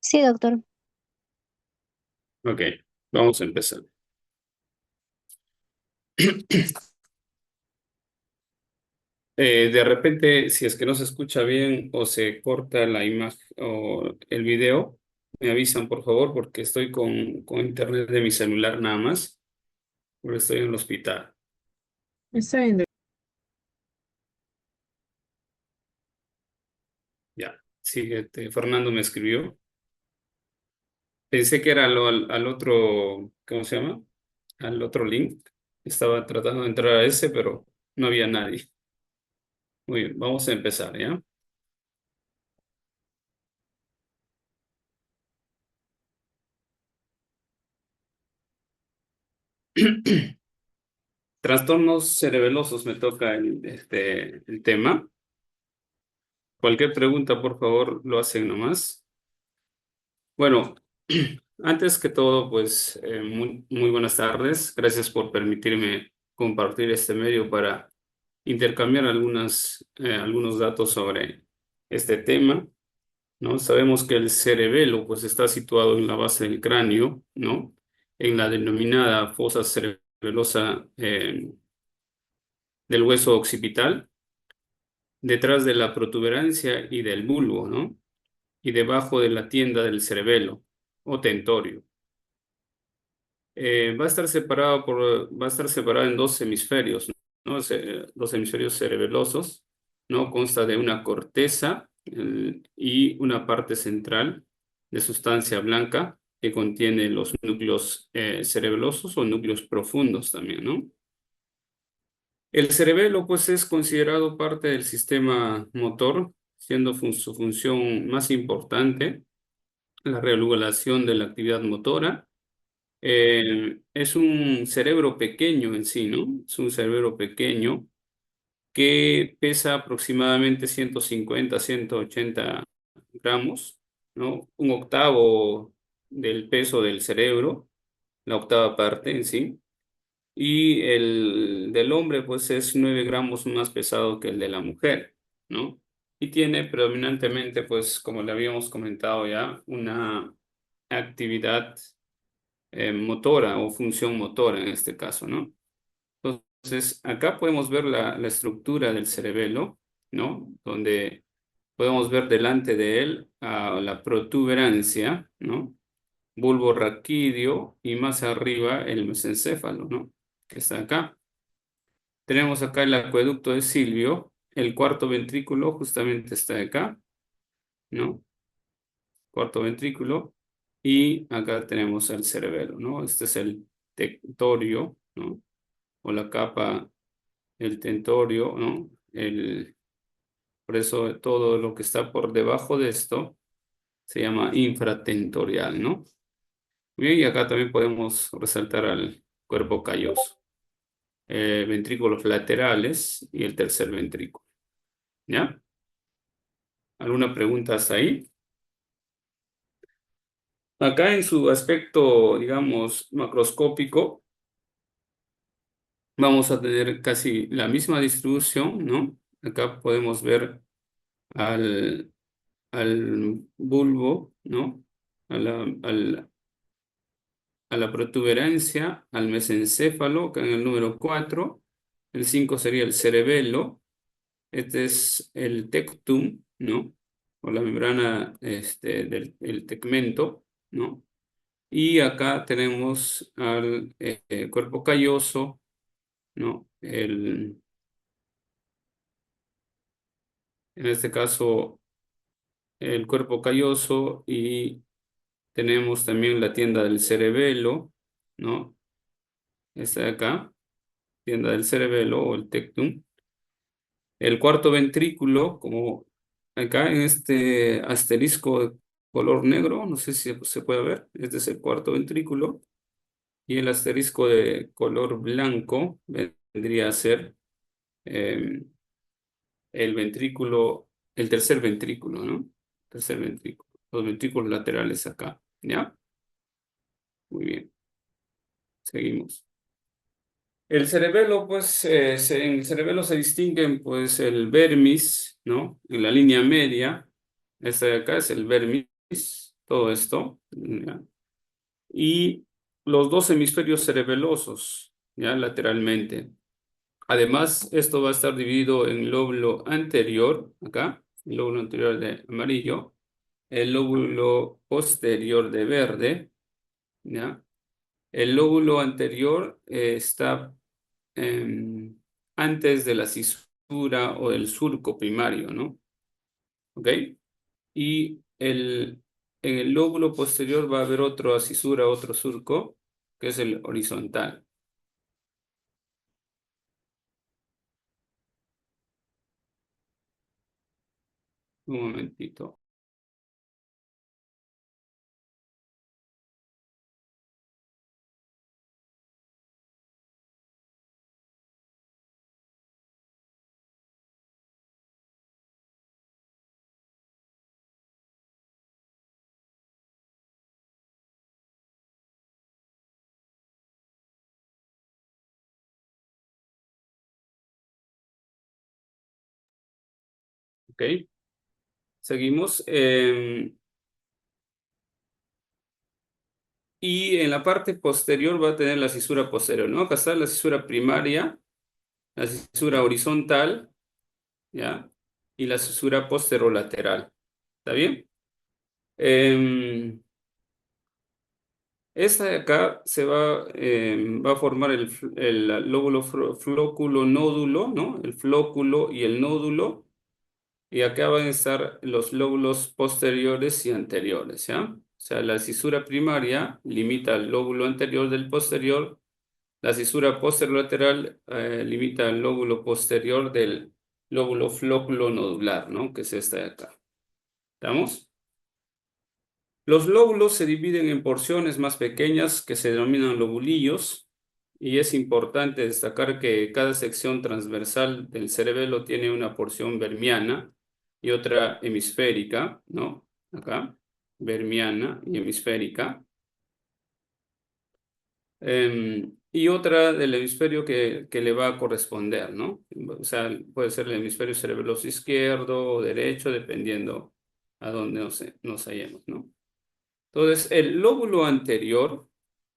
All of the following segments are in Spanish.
Sí, doctor. Ok, vamos a empezar. De repente, si es que no se escucha bien o se corta la imagen o el video, me avisan por favor porque estoy con internet de mi celular nada más, porque estoy en el hospital. Está bien, Ya, síguete. Fernando me escribió. Pensé que era al otro, ¿cómo se llama? Al otro link. Estaba tratando de entrar a ese, pero no había nadie. Muy bien, vamos a empezar, ¿ya? Trastornos cerebelosos me toca el tema. Cualquier pregunta, por favor, lo hacen nomás. Bueno, antes que todo, pues muy buenas tardes. Gracias por permitirme compartir este medio para intercambiar algunos datos sobre este tema, ¿no? Sabemos que el cerebelo, pues, está situado en la base del cráneo, ¿no? En la denominada fosa cerebelosa del hueso occipital, detrás de la protuberancia y del bulbo, ¿no? Y debajo de la tienda del cerebelo o tentorio. Va a estar separado en dos hemisferios, ¿no? Los hemisferios cerebelosos, ¿no? Consta de una corteza y una parte central de sustancia blanca que contiene los núcleos cerebelosos o núcleos profundos también, ¿no? El cerebelo, pues, es considerado parte del sistema motor, siendo su función más importante la regulación de la actividad motora. Es un cerebro pequeño en sí, ¿no? Es un cerebro pequeño que pesa aproximadamente 150, 180 gramos, ¿no? Un octavo del peso del cerebro, la octava parte en sí. Y el del hombre, pues, es 9 gramos más pesado que el de la mujer, ¿no? Y tiene predominantemente, pues, como le habíamos comentado ya, una actividad motora o función motora en este caso, ¿no? Entonces, acá podemos ver la estructura del cerebelo, ¿no? Donde podemos ver delante de él a la protuberancia, ¿no? Bulbo raquídeo y más arriba el mesencéfalo, ¿no? Que está acá. Tenemos acá el acueducto de Silvio, el cuarto ventrículo justamente está acá, ¿no? Cuarto ventrículo, y acá tenemos el cerebelo, ¿no? Este es el tentorio, ¿no? O la capa, el tentorio, ¿no? Por eso todo lo que está por debajo de esto se llama infratentorial, ¿no? Bien, y acá también podemos resaltar al cuerpo calloso, ventrículos laterales y el tercer ventrículo, ¿ya? ¿Alguna pregunta hasta ahí? Acá en su aspecto, digamos, macroscópico, vamos a tener casi la misma distribución, ¿no? Acá podemos ver al, al bulbo, ¿no? A la protuberancia, al mesencéfalo, que en el número 4. El 5 sería el cerebelo. Este es el tectum, ¿no? O la membrana del el tegmento, ¿no? Y acá tenemos al cuerpo calloso, ¿no? En este caso, el cuerpo calloso, y tenemos también la tienda del cerebelo, ¿no? Esta de acá, tienda del cerebelo o el tectum. El cuarto ventrículo, como acá en este asterisco de color negro, no sé si se puede ver, este es el cuarto ventrículo, y el asterisco de color blanco vendría a ser eh, el ventrículo, el tercer ventrículo, ¿no? Tercer ventrículo, los ventrículos laterales acá, ¿ya? Muy bien, seguimos. El cerebelo, pues, en el cerebelo se distinguen, pues, el vermis, ¿no? En la línea media, este de acá es el vermis, todo esto, ¿ya? Y los dos hemisferios cerebelosos, ¿ya? Lateralmente. Además, esto va a estar dividido en lóbulo anterior, acá, el lóbulo anterior de amarillo, el lóbulo posterior de verde, ¿ya? El lóbulo anterior está antes de la cisura o del surco primario, ¿no? ¿Ok? Y en el lóbulo posterior va a haber otra cisura, otro surco, que es el horizontal. Un momentito. ¿Ok? Seguimos. Y en la parte posterior va a tener la cisura posterior, ¿no? Acá está la cisura primaria, la cisura horizontal, ¿ya? Y la cisura posterolateral. ¿Está bien? Esta de acá va a formar el lóbulo flóculo nódulo, ¿no? El flóculo y el nódulo. Y acá van a estar los lóbulos posteriores y anteriores, ¿ya? O sea, la cisura primaria limita al lóbulo anterior del posterior. La cisura posterolateral limita al lóbulo posterior del lóbulo flóculo nodular, ¿no? Que es esta de acá. ¿Estamos? Los lóbulos se dividen en porciones más pequeñas que se denominan lobulillos y es importante destacar que cada sección transversal del cerebelo tiene una porción vermiana y otra hemisférica, ¿no? Acá, vermiana y hemisférica. Y otra del hemisferio que le va a corresponder, ¿no? O sea, puede ser el hemisferio cerebeloso izquierdo o derecho, dependiendo a dónde nos hallemos, ¿no? Entonces, el lóbulo anterior,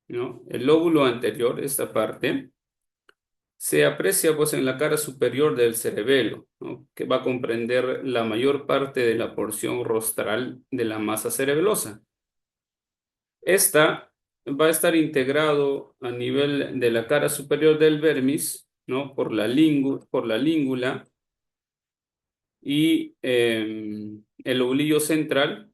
¿no? El lóbulo anterior, esta parte, se aprecia pues en la cara superior del cerebelo, ¿no? Que va a comprender la mayor parte de la porción rostral de la masa cerebelosa. Esta va a estar integrado a nivel de la cara superior del vermis, ¿no? Por la língula y el lobulillo central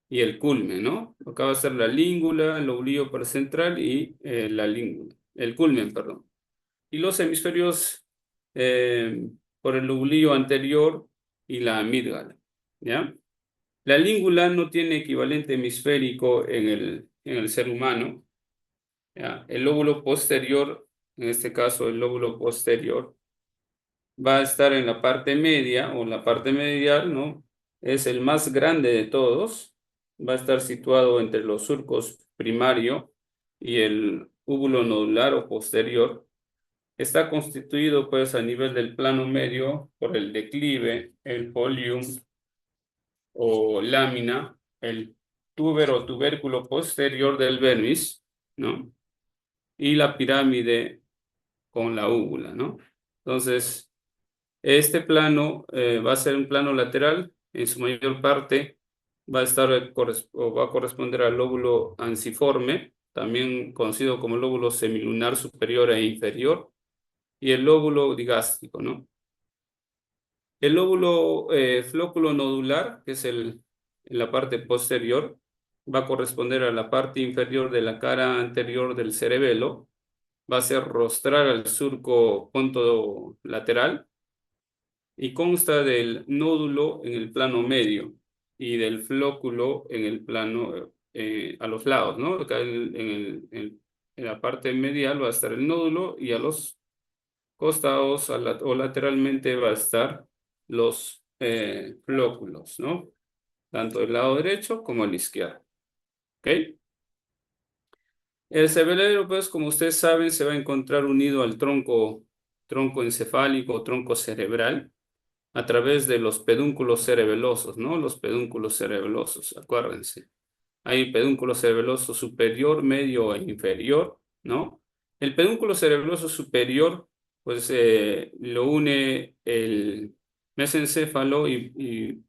y el culmen, ¿no? Acá va a ser la língula, el lobulillo paracentral y la língula, el culmen, perdón. Y los hemisferios por el lobulillo anterior y la amígdala, ¿ya? La língula no tiene equivalente hemisférico en el ser humano, ¿ya? El lóbulo posterior, en este caso el lóbulo posterior, va a estar en la parte media o la parte medial, ¿no? Es el más grande de todos. Va a estar situado entre los surcos primario y el úvulo nodular o posterior. Está constituido, pues, a nivel del plano medio por el declive, el polium o lámina, el túbero o tubérculo posterior del vermis, ¿no? Y la pirámide con la úvula, ¿no? Entonces, este plano va a ser un plano lateral, en su mayor parte va a estar o va a corresponder al lóbulo anciforme, también conocido como lóbulo semilunar superior e inferior, y el lóbulo digástrico, ¿no? El lóbulo flóculo nodular, que es en la parte posterior, va a corresponder a la parte inferior de la cara anterior del cerebelo, va a ser rostral al surco punto lateral y consta del nódulo en el plano medio y del flóculo en el plano a los lados, ¿no? Acá en la parte medial va a estar el nódulo y a los costados o lateralmente va a estar los flóculos, ¿no? Tanto el lado derecho como el izquierdo, ¿ok? El cerebelo, pues, como ustedes saben, se va a encontrar unido al tronco encefálico o tronco cerebral a través de los pedúnculos cerebelosos, ¿no? Los pedúnculos cerebelosos, acuérdense. Hay pedúnculo cerebeloso superior, medio e inferior, ¿no? El pedúnculo cerebeloso superior, pues lo une el mesencéfalo y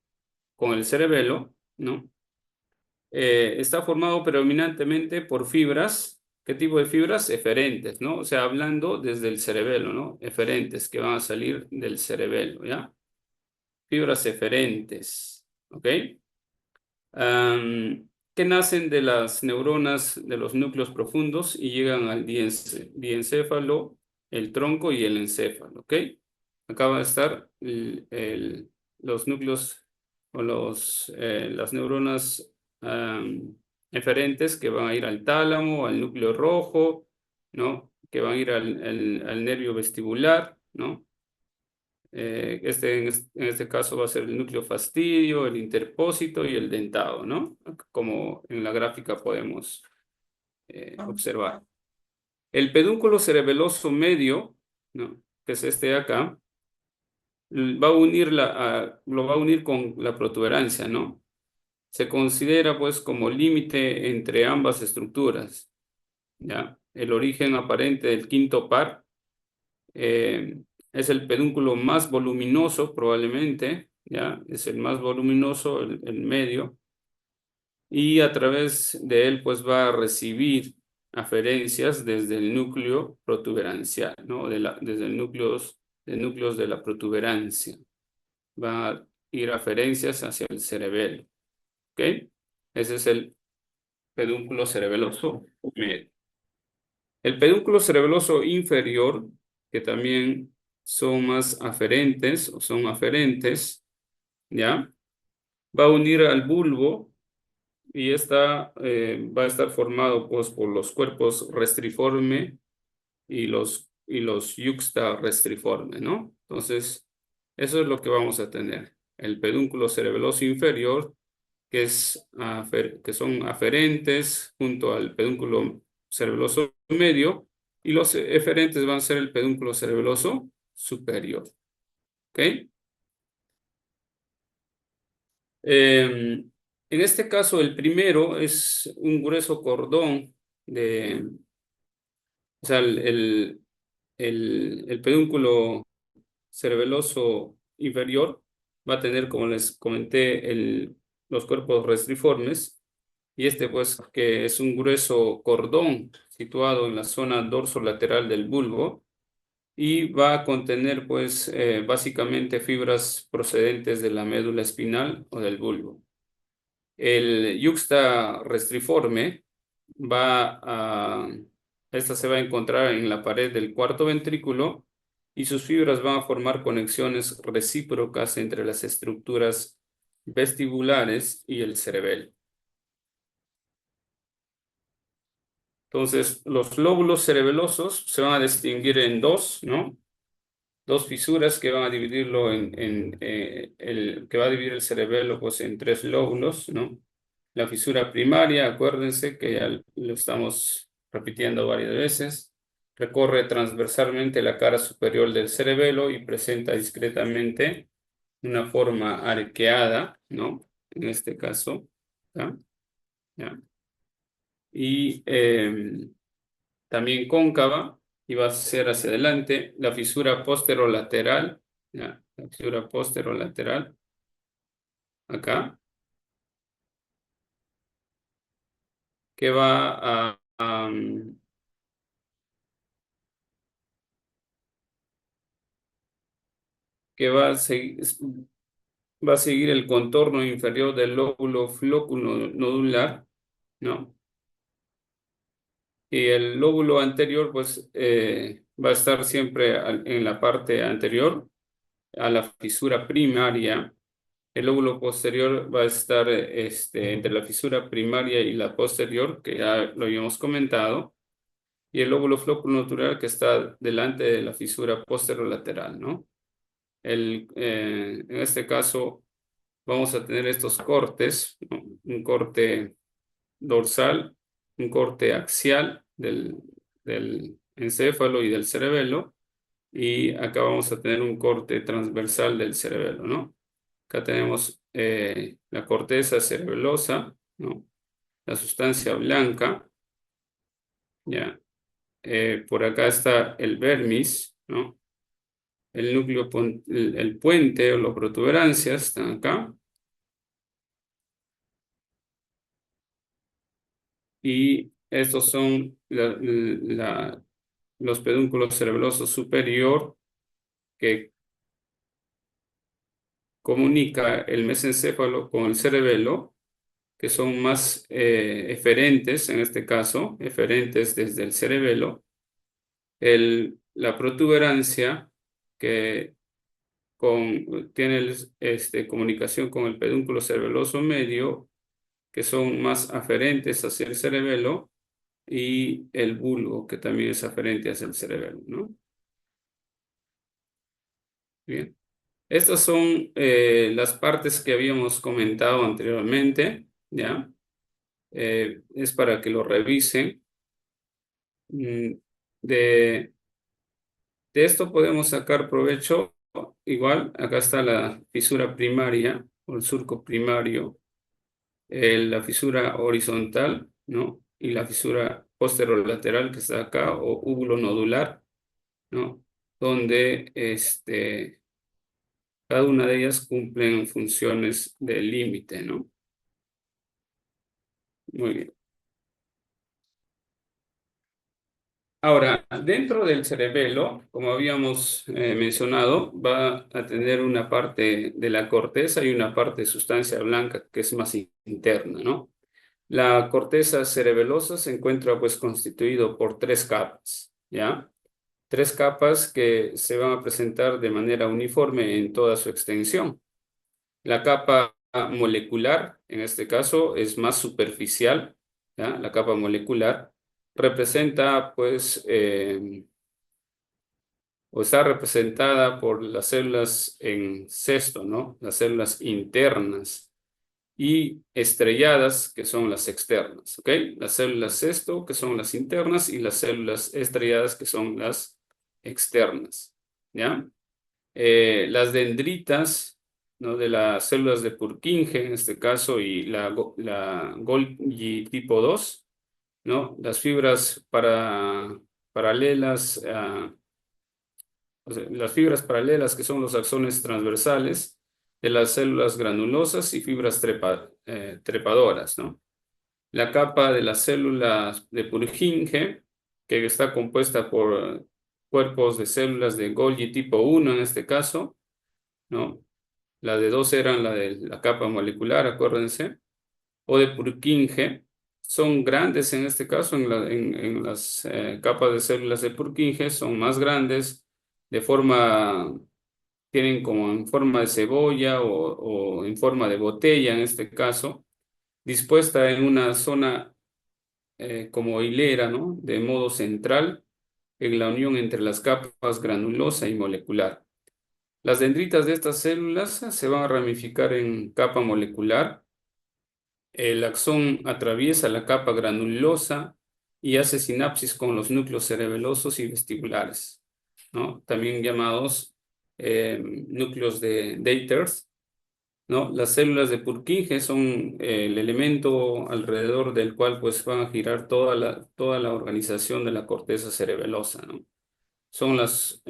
con el cerebelo, ¿no? Está formado predominantemente por fibras. ¿Qué tipo de fibras? Eferentes, ¿no? O sea, hablando desde el cerebelo, ¿no? Eferentes que van a salir del cerebelo, ¿ya? Fibras eferentes, ¿ok? Que nacen de las neuronas de los núcleos profundos y llegan al diencéfalo, el tronco y el encéfalo, ¿ok? Acá va a estar los núcleos o las neuronas eferentes que van a ir al tálamo, al núcleo rojo, ¿no? Que van a ir al nervio vestibular, ¿no? En este caso va a ser el núcleo fastidio, el interpósito y el dentado, ¿no? Como en la gráfica podemos observar. El pedúnculo cerebeloso medio, ¿no? Que es este de acá, va a unir lo va a unir con la protuberancia, ¿no? Se considera pues como límite entre ambas estructuras, ¿ya? El origen aparente del quinto par eh, es el pedúnculo más voluminoso probablemente, ¿ya? Es el más voluminoso, el medio, y a través de él pues va a recibir aferencias desde el núcleo protuberancial, ¿no? Desde el núcleos de la protuberancia. Va a ir aferencias hacia el cerebelo, ¿ok? Ese es el pedúnculo cerebeloso medio. El pedúnculo cerebeloso inferior, que también son más aferentes o son aferentes, ¿ya? Va a unir al bulbo y va a estar formado pues, por los cuerpos restriforme y los yuxta restriforme, ¿no? Entonces, eso es lo que vamos a tener. El pedúnculo cerebeloso inferior, que son aferentes junto al pedúnculo cerebeloso medio, y los eferentes van a ser el pedúnculo cerebeloso superior. ¿Ok? En este caso, el primero es un grueso cordón o sea, el pedúnculo cerebeloso inferior va a tener, como les comenté, los cuerpos restriformes, y este pues que es un grueso cordón situado en la zona dorsolateral del bulbo y va a contener pues básicamente fibras procedentes de la médula espinal o del bulbo. El yuxta restriforme va a, esta se va a encontrar en la pared del cuarto ventrículo y sus fibras van a formar conexiones recíprocas entre las estructuras vestibulares y el cerebelo. Entonces, los lóbulos cerebelosos se van a distinguir en dos, ¿no? Dos fisuras que van a dividirlo que va a dividir el cerebelo pues en tres lóbulos, ¿no? La fisura primaria, acuérdense que ya lo estamos repitiendo varias veces, recorre transversalmente la cara superior del cerebelo y presenta discretamente una forma arqueada, ¿no? En este caso, ¿ya? ¿Ya? Y también cóncava y va a ser hacia adelante. La fisura posterolateral, ¿ya? La fisura posterolateral, acá, que va que va a seguir el contorno inferior del lóbulo floculonodular, ¿no? Y el lóbulo anterior, pues, va a estar siempre en la parte anterior a la fisura primaria. El lóbulo posterior va a estar entre la fisura primaria y la posterior, que ya lo habíamos comentado, y el lóbulo floculonodular que está delante de la fisura posterolateral, ¿no? En este caso, vamos a tener estos cortes, ¿no? Un corte dorsal, un corte axial del encéfalo y del cerebelo, y acá vamos a tener un corte transversal del cerebelo, ¿no? Acá tenemos la corteza cerebelosa, ¿no? la sustancia blanca, ¿ya? Por acá está el vermis, ¿no? El núcleo, el puente o las protuberancias están acá. Y estos son los pedúnculos cerebelosos superior que comunica el mesencéfalo con el cerebelo, que son más eferentes, en este caso, eferentes desde el cerebelo. La protuberancia que tiene comunicación con el pedúnculo cerebeloso medio, que son más aferentes hacia el cerebelo, y el bulbo, que también es aferente hacia el cerebelo, ¿no? Bien. Estas son las partes que habíamos comentado anteriormente, ¿ya? Es para que lo revisen. Mm, De, de esto podemos sacar provecho. Igual, acá está la fisura primaria o el surco primario, la fisura horizontal, ¿no? Y la fisura posterolateral que está acá, o úvulo nodular, ¿no? Donde cada una de ellas cumplen funciones de límite, ¿no? Muy bien. Ahora, dentro del cerebelo, como habíamos mencionado, va a tener una parte de la corteza y una parte de sustancia blanca que es más interna, ¿no? La corteza cerebelosa se encuentra pues constituido por tres capas, ¿ya? Tres capas que se van a presentar de manera uniforme en toda su extensión. La capa molecular, en este caso, es más superficial, ¿ya? La capa molecular representa, pues, o está representada por las células en cesto, ¿no? Las células internas y estrelladas, que son las externas, ¿ok? Las células cesto, que son las internas, y las células estrelladas, que son las externas, ¿ya? Las dendritas, ¿no? De las células de Purkinje, en este caso, y la Golgi tipo 2, ¿no? Las fibras paralelas, o sea, las fibras paralelas que son los axones transversales de las células granulosas y fibras trepadoras, ¿no? La capa de las células de Purkinje, que está compuesta por cuerpos de células de Golgi tipo 1 en este caso, ¿no? La de dos eran la de la capa molecular, acuérdense, o de Purkinje. Son grandes en este caso, en las capas de células de Purkinje, son más grandes, de forma, tienen como en forma de cebolla o en forma de botella en este caso, dispuesta en una zona como hilera, ¿no? De modo central, en la unión entre las capas granulosa y molecular. Las dendritas de estas células se van a ramificar en capa molecular. El axón atraviesa la capa granulosa y hace sinapsis con los núcleos cerebelosos y vestibulares, ¿no? También llamados núcleos de Daters, ¿no? Las células de Purkinje son el elemento alrededor del cual pues van a girar toda la organización de la corteza cerebelosa, ¿no? Son las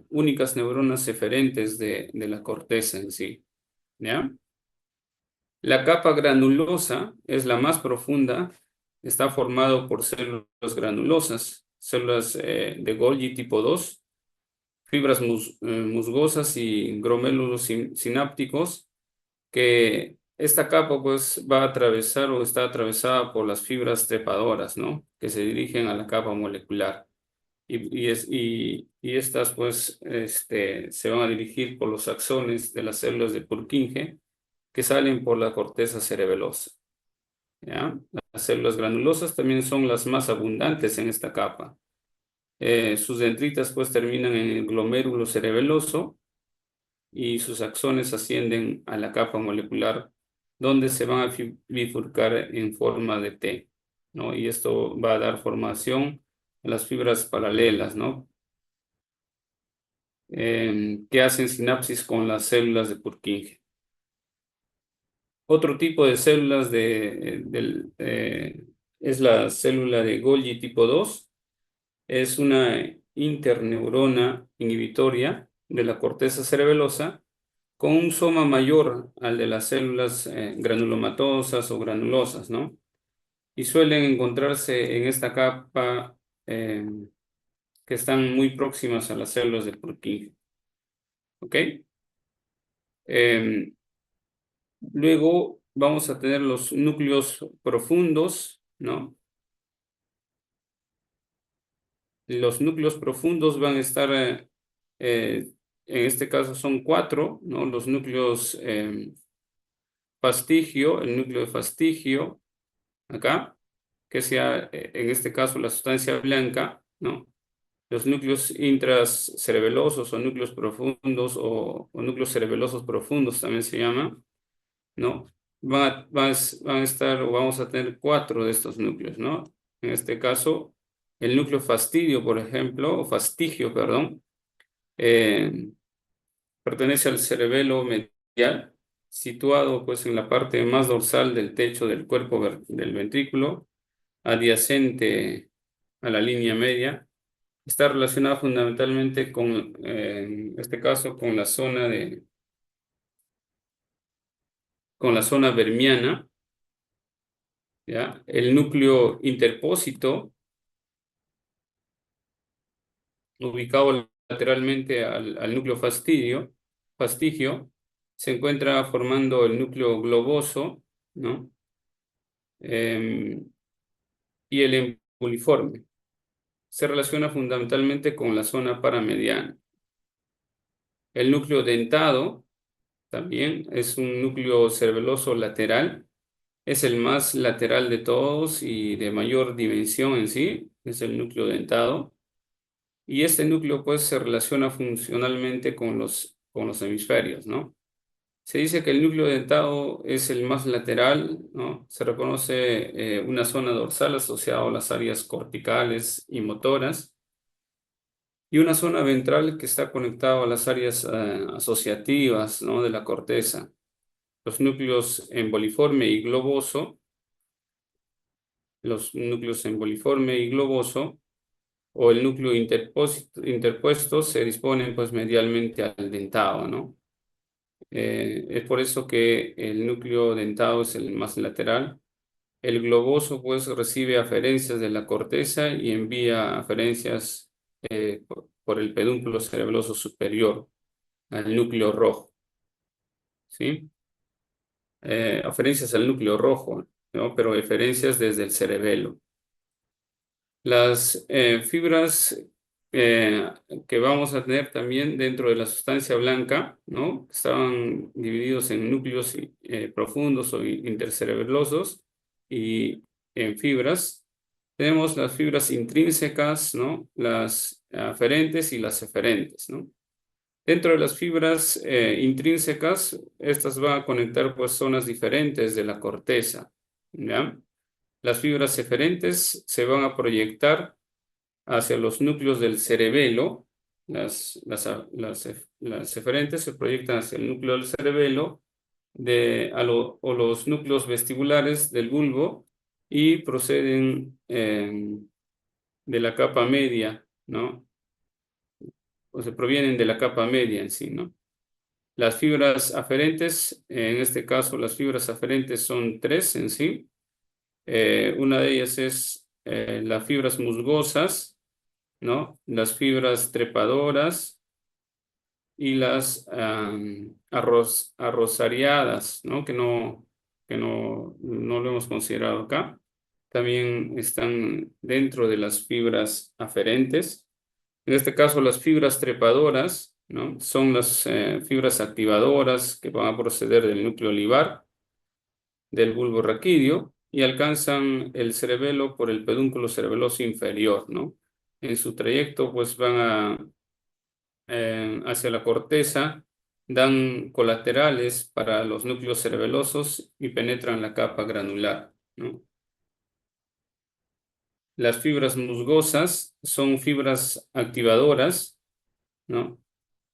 únicas neuronas eferentes de la corteza en sí, ¿ya? La capa granulosa es la más profunda, está formado por células granulosas, células de Golgi tipo 2, fibras musgosas y glomérulos sinápticos, que esta capa pues va a atravesar o está atravesada por las fibras trepadoras, ¿no? Que se dirigen a la capa molecular. Y estas pues se van a dirigir por los axones de las células de Purkinje que salen por la corteza cerebelosa, ¿ya? Las células granulosas también son las más abundantes en esta capa. Sus dendritas pues terminan en el glomérulo cerebeloso y sus axones ascienden a la capa molecular donde se van a bifurcar en forma de T, ¿no? Y esto va a dar formación a las fibras paralelas, ¿no? Que hacen sinapsis con las células de Purkinje. Otro tipo de células es la célula de Golgi tipo 2. Es una interneurona inhibitoria de la corteza cerebelosa con un soma mayor al de las células granulomatosas o granulosas, ¿no? Y suelen encontrarse en esta capa eh, que están muy próximas a las células de Purkinje. ¿Ok? Eh, Luego vamos a tener los núcleos profundos, ¿no? Los núcleos profundos van a estar, en este caso son cuatro, ¿no? Los núcleos fastigio, el núcleo de fastigio, acá, que sea, en este caso, la sustancia blanca, ¿no? Los núcleos intracerebelosos o núcleos profundos o núcleos cerebelosos profundos también se llama, ¿no? Van a estar o vamos a tener cuatro de estos núcleos, ¿no? En este caso, el núcleo fastidio, por ejemplo, o fastigio, perdón, eh, pertenece al cerebelo medial, situado pues en la parte más dorsal del techo del cuerpo del ventrículo, adyacente a la línea media. Está relacionado fundamentalmente con, en este caso, con la zona vermiana, ¿ya? El núcleo interpósito, ubicado lateralmente al núcleo fastigio, se encuentra formando el núcleo globoso, ¿no? Y el embuliforme. Se relaciona fundamentalmente con la zona paramediana. El núcleo dentado también es un núcleo cerebeloso lateral. Es el más lateral de todos y de mayor dimensión en sí. Es el núcleo dentado. Y este núcleo pues se relaciona funcionalmente con los hemisferios, ¿no? Se dice que el núcleo dentado es el más lateral, ¿no? Se reconoce una zona dorsal asociada a las áreas corticales y motoras y una zona ventral que está conectada a las áreas asociativas, ¿no? De la corteza. Los núcleos emboliforme y globoso, los núcleos emboliforme y globoso o el núcleo interpuesto se disponen pues medialmente al dentado, ¿no? Es por eso que el núcleo dentado es el más lateral. El globoso pues recibe aferencias de la corteza y envía aferencias por el pedúnculo cerebeloso superior al núcleo rojo, ¿sí? Aferencias al núcleo rojo, ¿no? Pero eferencias desde el cerebelo. Las fibras eh, que vamos a tener también dentro de la sustancia blanca, ¿no? Estaban divididos en núcleos profundos o intercerebelosos y en fibras. Tenemos las fibras intrínsecas, ¿no? Las aferentes y las eferentes, ¿no? Dentro de las fibras intrínsecas, estas van a conectar pues zonas diferentes de la corteza, ¿ya? Las fibras eferentes se van a proyectar hacia los núcleos del cerebelo. Las eferentes se proyectan hacia el núcleo del cerebelo o los núcleos vestibulares del bulbo y proceden de la capa media, ¿no? O se provienen de la capa media en sí, ¿no? Las fibras aferentes, en este caso las fibras aferentes son tres en sí. Una de ellas es las fibras musgosas, ¿no? Las fibras trepadoras y las arrozariadas, ¿no? No lo hemos considerado acá. También están dentro de las fibras aferentes. En este caso, las fibras trepadoras, ¿no? Son las fibras activadoras que van a proceder del núcleo olivar, del bulbo raquídeo, y alcanzan el cerebelo por el pedúnculo cerebeloso inferior, ¿no? En su trayecto, pues hacia la corteza, dan colaterales para los núcleos cerebelosos y penetran la capa granular, ¿no? Las fibras musgosas son fibras activadoras, ¿no?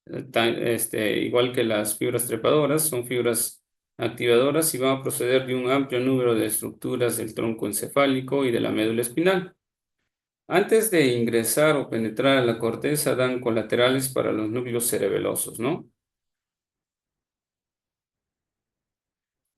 Igual que las fibras trepadoras, son fibras activadoras y van a proceder de un amplio número de estructuras del tronco encefálico y de la médula espinal. Antes de ingresar o penetrar a la corteza, dan colaterales para los núcleos cerebelosos, ¿no?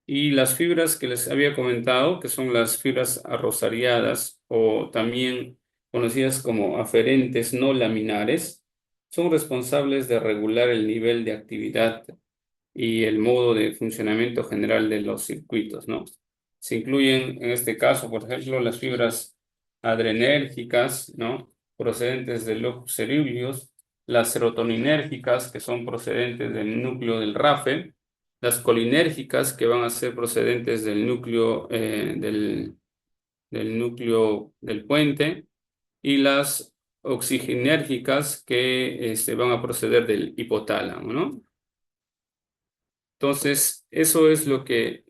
Y las fibras que les había comentado, que son las fibras arrosariadas o también conocidas como aferentes no laminares, son responsables de regular el nivel de actividad y el modo de funcionamiento general de los circuitos, ¿no? Se incluyen en este caso, por ejemplo, las fibras adrenérgicas, ¿no? Procedentes del locus ceruleus, las serotoninérgicas, que son procedentes del núcleo del RAFE, las colinérgicas, que van a ser procedentes del núcleo, del núcleo del puente, y las oxigenérgicas, que van a proceder del hipotálamo, ¿no? Entonces, eso es lo que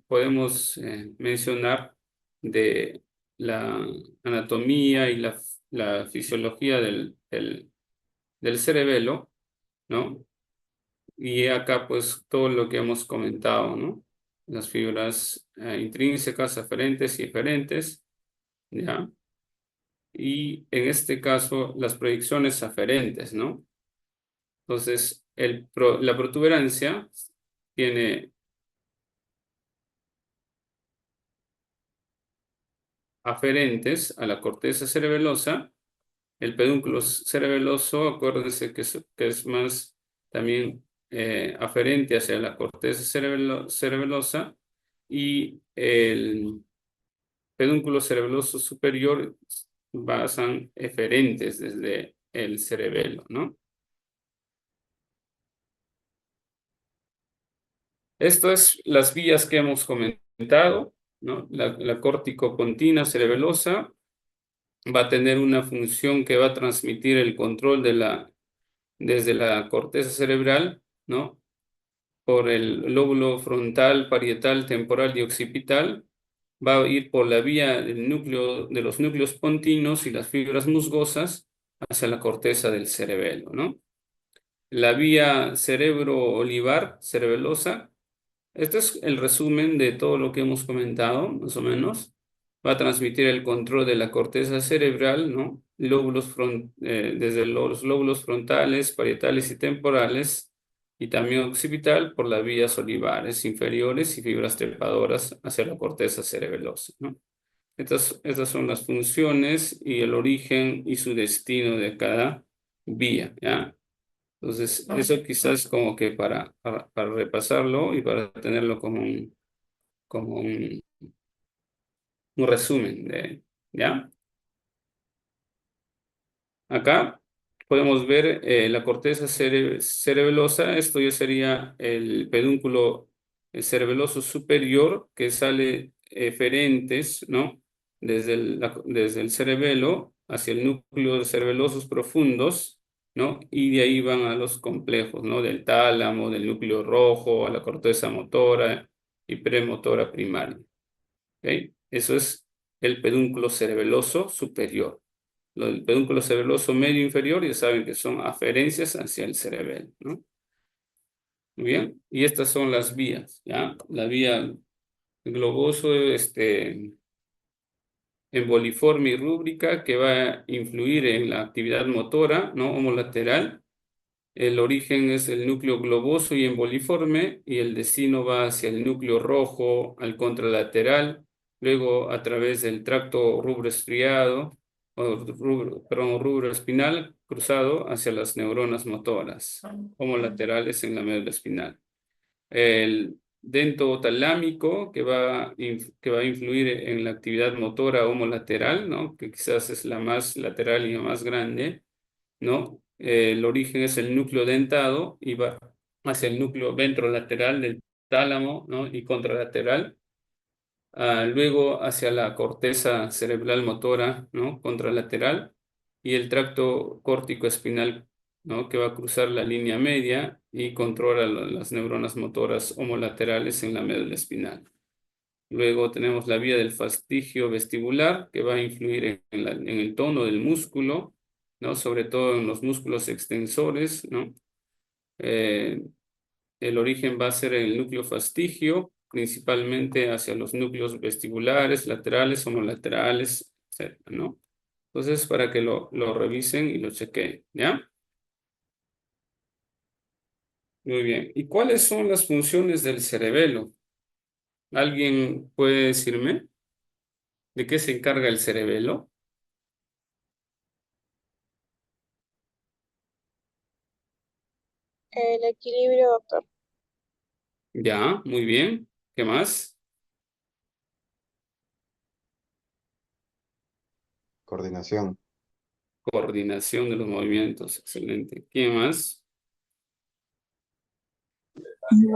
podemos mencionar de la anatomía y la fisiología del cerebelo, ¿no? Y acá, pues, todo lo que hemos comentado, ¿no? Las fibras intrínsecas, aferentes y eferentes, ¿ya? Y en este caso, las proyecciones aferentes, ¿no? Entonces, la protuberancia tiene aferentes a la corteza cerebelosa. El pedúnculo cerebeloso, acuérdense que es más también aferente hacia la corteza cerebelosa, y el pedúnculo cerebeloso superior pasan eferentes desde el cerebelo, ¿no? Esto es las vías que hemos comentado, ¿no? La córtico-pontina cerebelosa va a tener una función que va a transmitir el control desde la corteza cerebral, ¿no? Por el lóbulo frontal, parietal, temporal y occipital. Va a ir por la vía del núcleo, de los núcleos pontinos y las fibras musgosas hacia la corteza del cerebelo, ¿no? La vía cerebro-olivar, cerebelosa. Este es el resumen de todo lo que hemos comentado, más o menos. Va a transmitir el control de la corteza cerebral, ¿no? Desde los lóbulos frontales, parietales y temporales, y también occipital por las vías olivares inferiores y fibras trepadoras hacia la corteza cerebelosa, ¿no? Estas son las funciones y el origen y su destino de cada vía, ¿ya? Entonces, eso quizás como que para repasarlo y para tenerlo como un resumen ¿ya? Acá podemos ver la corteza cerebelosa. Esto ya sería el pedúnculo cerebeloso superior, que sale eferentes, ¿no? Desde el cerebelo hacia el núcleo de cerebelosos profundos, ¿no? Y de ahí van a los complejos, ¿no? Del tálamo, del núcleo rojo, a la corteza motora y premotora primaria. ¿Ok? Eso es el pedúnculo cerebeloso superior. Lo del pedúnculo cerebeloso medio inferior, ya saben que son aferencias hacia el cerebelo, ¿no? Muy bien, y estas son las vías, ¿ya? La vía globoso, emboliforme y rúbrica, que va a influir en la actividad motora, ¿no? Homolateral. El origen es el núcleo globoso y emboliforme, y el destino va hacia el núcleo rojo, al contralateral, luego a través del tracto rubroestriado, perdón, rubro espinal cruzado hacia las neuronas motoras, homolaterales en la médula espinal. El dento talámico, que va a influir en la actividad motora homolateral, ¿no? Que quizás es la más lateral y la más grande, ¿no? El origen es el núcleo dentado y va hacia el núcleo ventrolateral del tálamo, ¿no? Y contralateral. Luego hacia la corteza cerebral motora, ¿no? Contralateral, y el tracto córtico espinal, ¿no? Que va a cruzar la línea media y controla las neuronas motoras homolaterales en la médula espinal. Luego tenemos la vía del fastigio vestibular, que va a influir en el tono del músculo, ¿no? Sobre todo en los músculos extensores, ¿no? El origen va a ser el núcleo fastigio, principalmente hacia los núcleos vestibulares, laterales, homolaterales, etcétera, ¿no? Entonces, para que lo revisen y lo chequeen, ¿ya? Muy bien. ¿Y cuáles son las funciones del cerebelo? ¿Alguien puede decirme de qué se encarga el cerebelo? El equilibrio, doctor. Ya, muy bien. ¿Qué más? Coordinación. Coordinación de los movimientos. Excelente. ¿Qué más?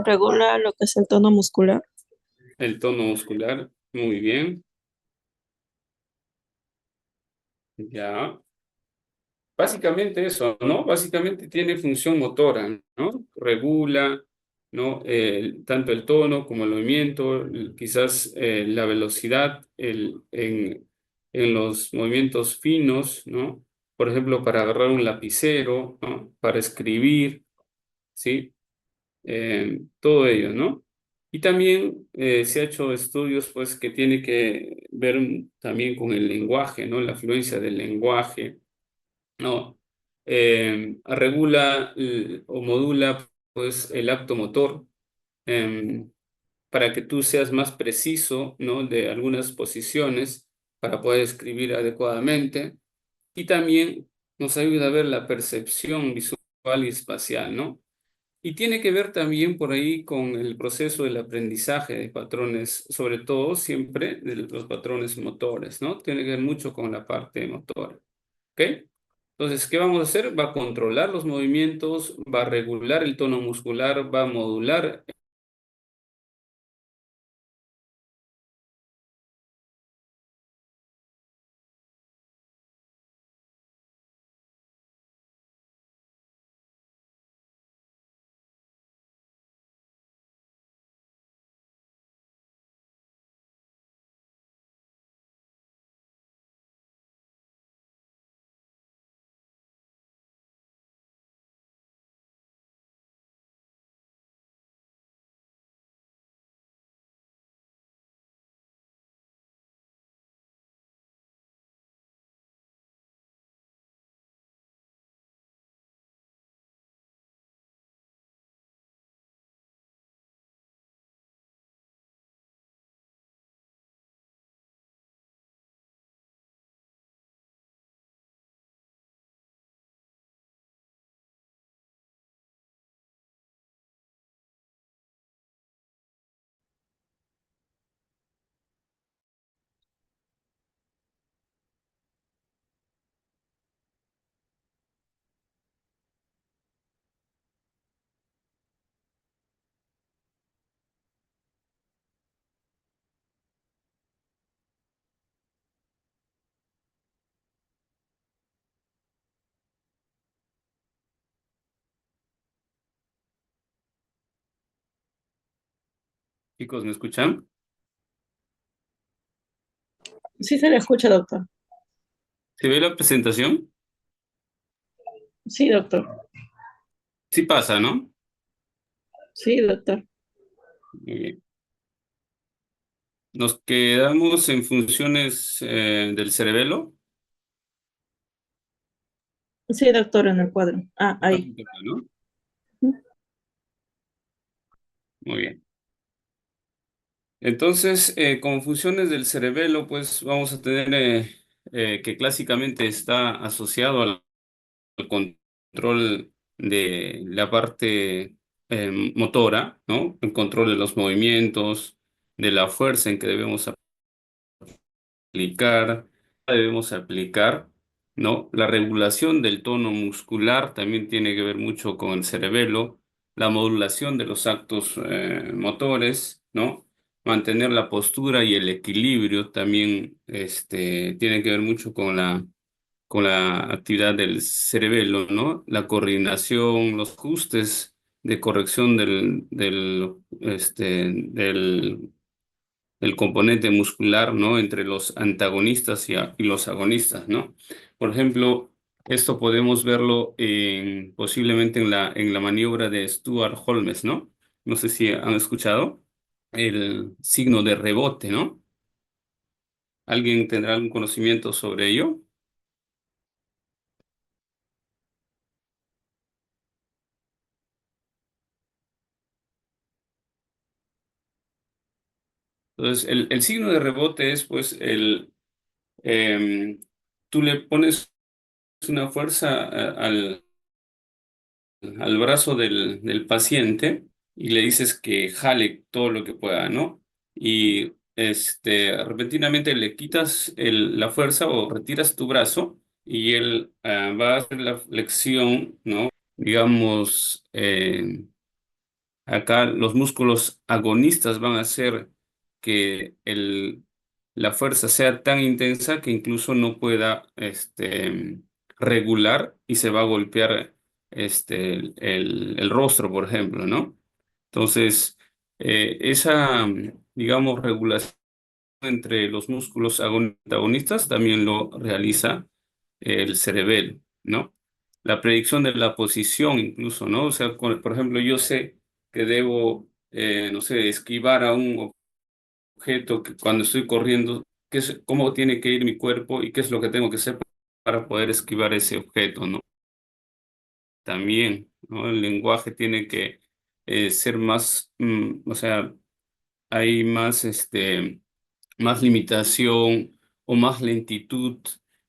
Regula lo que es el tono muscular. El tono muscular. Muy bien. Ya. Básicamente eso, ¿no? Básicamente tiene función motora, ¿no? Regula, ¿no? Tanto el tono como el movimiento, quizás la velocidad en los movimientos finos, ¿no? Por ejemplo, para agarrar un lapicero, ¿no? Para escribir, ¿sí? Todo ello, ¿no? Y también se ha hecho estudios, pues, que tiene que ver también con el lenguaje, ¿no? La fluencia del lenguaje, ¿no? Regula o modula pues el acto motor em, para que tú seas más preciso, ¿no? De algunas posiciones para poder escribir adecuadamente y también nos ayuda a ver la percepción visual y espacial, ¿no? Y tiene que ver también por ahí con el proceso del aprendizaje de patrones, sobre todo siempre de los patrones motores, ¿no? Tiene que ver mucho con la parte motora. ¿Ok? Entonces, ¿qué vamos a hacer? Va a controlar los movimientos, va a regular el tono muscular, va a modular. Chicos, ¿me escuchan? Sí se le escucha, doctor. ¿Se ve la presentación? Sí, doctor. Sí pasa, ¿no? Sí, doctor. Muy bien. Nos quedamos en funciones del cerebelo. Sí, doctor, en el cuadro. Ah, ahí. ¿No? Muy bien. Entonces, como funciones del cerebelo, pues vamos a tener que clásicamente está asociado al control de la parte motora, ¿no? El control de los movimientos, de la fuerza en que debemos aplicar, ¿no? La regulación del tono muscular también tiene que ver mucho con el cerebelo, la modulación de los actos motores, ¿no? Mantener la postura y el equilibrio también tiene que ver mucho con la actividad del cerebelo, ¿no? La coordinación, los ajustes de corrección del el componente muscular, ¿no? Entre los antagonistas y los agonistas, ¿no? Por ejemplo, esto podemos verlo posiblemente en la maniobra de Stuart Holmes, ¿no? no sé si han escuchado, el signo de rebote, ¿no? ¿Alguien tendrá algún conocimiento sobre ello? Entonces, el signo de rebote es, pues, tú le pones una fuerza al brazo del paciente y le dices que jale todo lo que pueda, ¿no? Y repentinamente le quitas la fuerza o retiras tu brazo y él va a hacer la flexión, ¿no? Digamos, acá los músculos agonistas van a hacer que la fuerza sea tan intensa que incluso no pueda regular y se va a golpear el rostro, por ejemplo, ¿no? Entonces, esa, digamos, regulación entre los músculos antagonistas también lo realiza el cerebelo, ¿no? La predicción de la posición incluso, ¿no? O sea, por ejemplo, yo sé que debo, no sé, esquivar a un objeto que cuando estoy corriendo, cómo tiene que ir mi cuerpo y qué es lo que tengo que hacer para poder esquivar ese objeto, ¿no? También, ¿no? El lenguaje tiene que ser más, o sea, hay más, más limitación o más lentitud,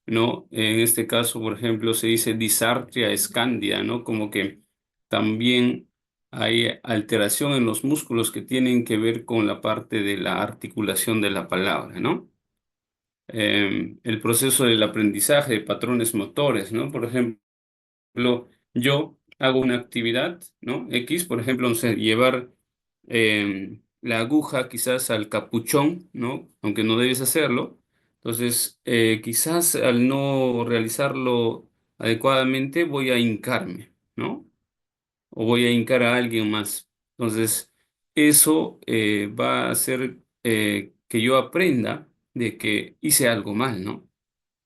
¿no? En este caso, por ejemplo, se dice disartria escandia, ¿no? Como que también hay alteración en los músculos que tienen que ver con la parte de la articulación de la palabra, ¿no? El proceso del aprendizaje de patrones motores, ¿no? Por ejemplo, yo hago una actividad, ¿no? X, por ejemplo, no sé, llevar la aguja quizás al capuchón, ¿no? Aunque no debes hacerlo. Entonces, quizás al no realizarlo adecuadamente voy a hincarme, ¿no? O voy a hincar a alguien más. Entonces, eso va a hacer que yo aprenda de que hice algo mal, ¿no?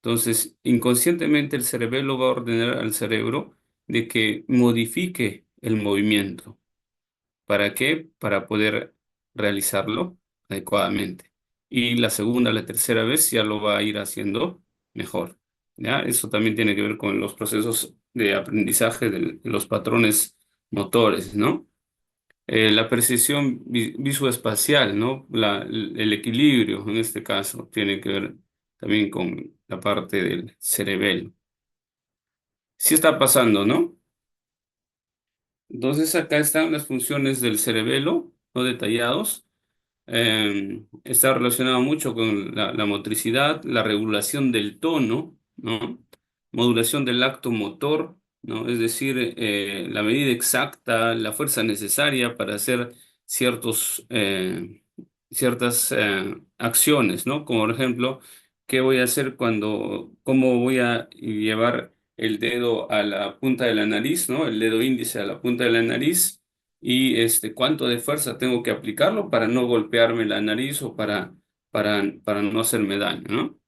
Entonces, inconscientemente el cerebelo va a ordenar al cerebro de que modifique el movimiento. ¿Para qué? Para poder realizarlo adecuadamente. Y la segunda, la tercera vez ya lo va a ir haciendo mejor. ¿Ya? Eso también tiene que ver con los procesos de aprendizaje de los patrones motores, ¿no? La percepción visoespacial, ¿no? El equilibrio, en este caso, tiene que ver también con la parte del cerebelo. Sí está pasando, ¿no? Entonces acá están las funciones del cerebelo, no detallados. Está relacionado mucho con la motricidad, la regulación del tono, ¿no? Modulación del acto motor, ¿no? Es decir, la medida exacta, la fuerza necesaria para hacer ciertas acciones, ¿no? Como por ejemplo, ¿qué voy a hacer cómo voy a llevar el dedo a la punta de la nariz, ¿no? El dedo índice a la punta de la nariz y cuánto de fuerza tengo que aplicarlo para no golpearme la nariz o para no hacerme daño, ¿no?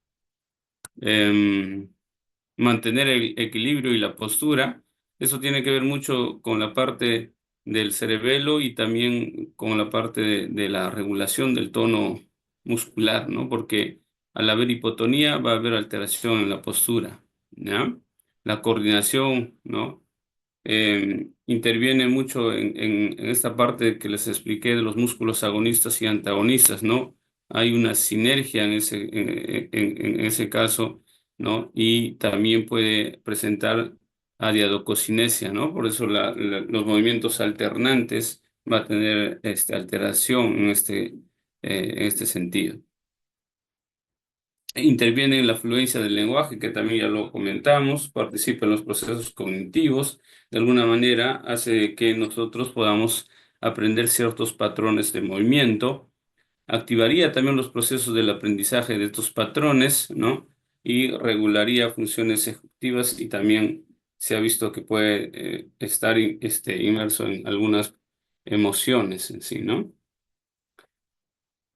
Em, Mantener el equilibrio y la postura, eso tiene que ver mucho con la parte del cerebelo y también con la parte de la regulación del tono muscular, ¿no? Porque al haber hipotonía va a haber alteración en la postura, ¿ya? La coordinación, ¿no? Interviene mucho en esta parte que les expliqué de los músculos agonistas y antagonistas, ¿no? Hay una sinergia en ese caso, ¿no? Y también puede presentar adiadococinesia, ¿no? Por eso los movimientos alternantes va a tener alteración en este sentido. Interviene en la fluencia del lenguaje, que también ya lo comentamos, participa en los procesos cognitivos, de alguna manera hace que nosotros podamos aprender ciertos patrones de movimiento, activaría también los procesos del aprendizaje de estos patrones, ¿no? Y regularía funciones ejecutivas y también se ha visto que puede estar inmerso en algunas emociones en sí, ¿no?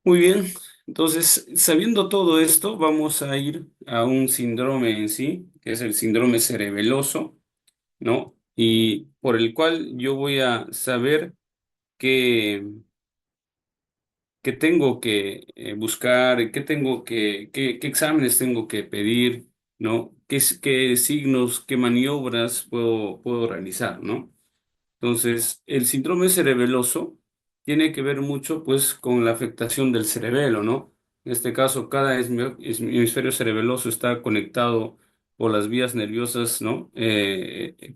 Muy bien, entonces, sabiendo todo esto, vamos a ir a un síndrome en sí, que es el síndrome cerebeloso, ¿no? Y por el cual yo voy a saber qué, qué tengo que buscar, qué exámenes tengo que pedir, ¿no? Qué signos, qué maniobras puedo realizar, ¿no? Entonces, el síndrome cerebeloso tiene que ver mucho, pues, con la afectación del cerebelo, ¿no? En este caso, cada hemisferio cerebeloso está conectado por las vías nerviosas, ¿no?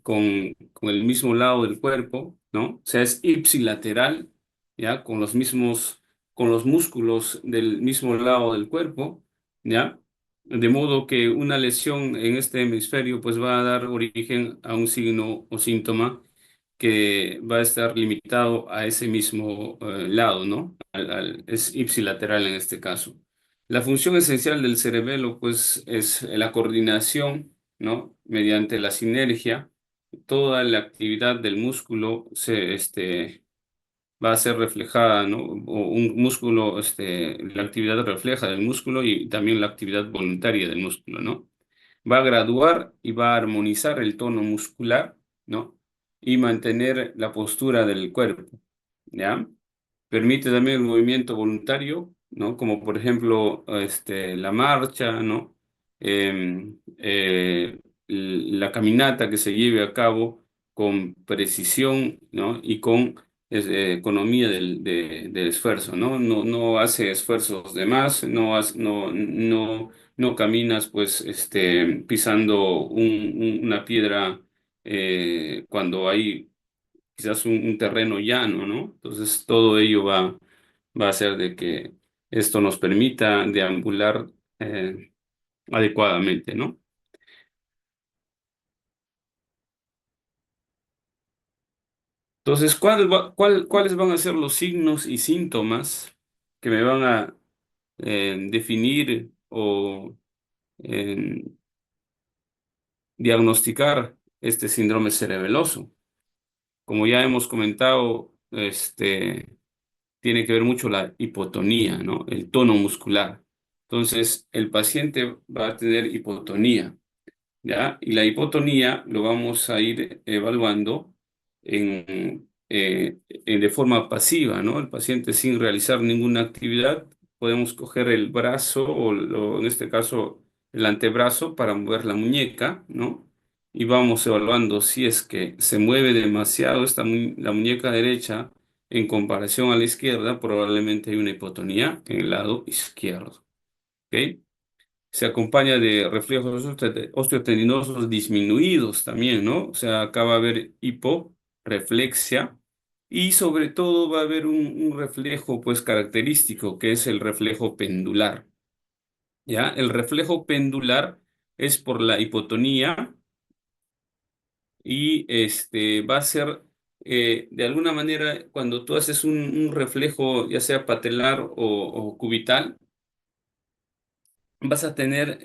Con el mismo lado del cuerpo, ¿no? O sea, es ipsilateral, ¿ya? Con los músculos del mismo lado del cuerpo, ¿ya? De modo que una lesión en este hemisferio, pues, va a dar origen a un signo o síntoma que va a estar limitado a ese mismo lado, ¿no? Es ipsilateral en este caso. La función esencial del cerebelo, pues, es la coordinación, ¿no? Mediante la sinergia, toda la actividad del músculo va a ser reflejada, ¿no? O un músculo, la actividad refleja del músculo y también la actividad voluntaria del músculo, ¿no? Va a graduar y va a armonizar el tono muscular, ¿no? Y mantener la postura del cuerpo, ¿ya? Permite también el movimiento voluntario, ¿no? Como por ejemplo, la marcha, ¿no? La caminata que se lleve a cabo con precisión, ¿no? Y con economía del esfuerzo, ¿no? No hace esfuerzos de más, no caminas, pues, pisando una piedra cuando hay quizás un terreno llano, ¿no? Entonces todo ello va a hacer de que esto nos permita deambular adecuadamente, ¿no? Entonces, ¿cuáles van a ser los signos y síntomas que me van a definir o eh, diagnosticar este síndrome cerebeloso? Como ya hemos comentado, tiene que ver mucho la hipotonía, ¿no? El tono muscular. Entonces, el paciente va a tener hipotonía, ¿ya? Y la hipotonía lo vamos a ir evaluando de forma pasiva, ¿no? El paciente sin realizar ninguna actividad, podemos coger el brazo en este caso el antebrazo para mover la muñeca, ¿no? Y vamos evaluando si es que se mueve demasiado la muñeca derecha en comparación a la izquierda, probablemente hay una hipotonía en el lado izquierdo, ¿ok? Se acompaña de reflejos osteotendinosos disminuidos también, ¿no? O sea, acá va a haber hiporreflexia y sobre todo va a haber un reflejo, pues, característico, que es el reflejo pendular, ¿ya? El reflejo pendular es por la hipotonía y va a ser, de alguna manera, cuando tú haces un reflejo, ya sea patelar o cubital, vas a tener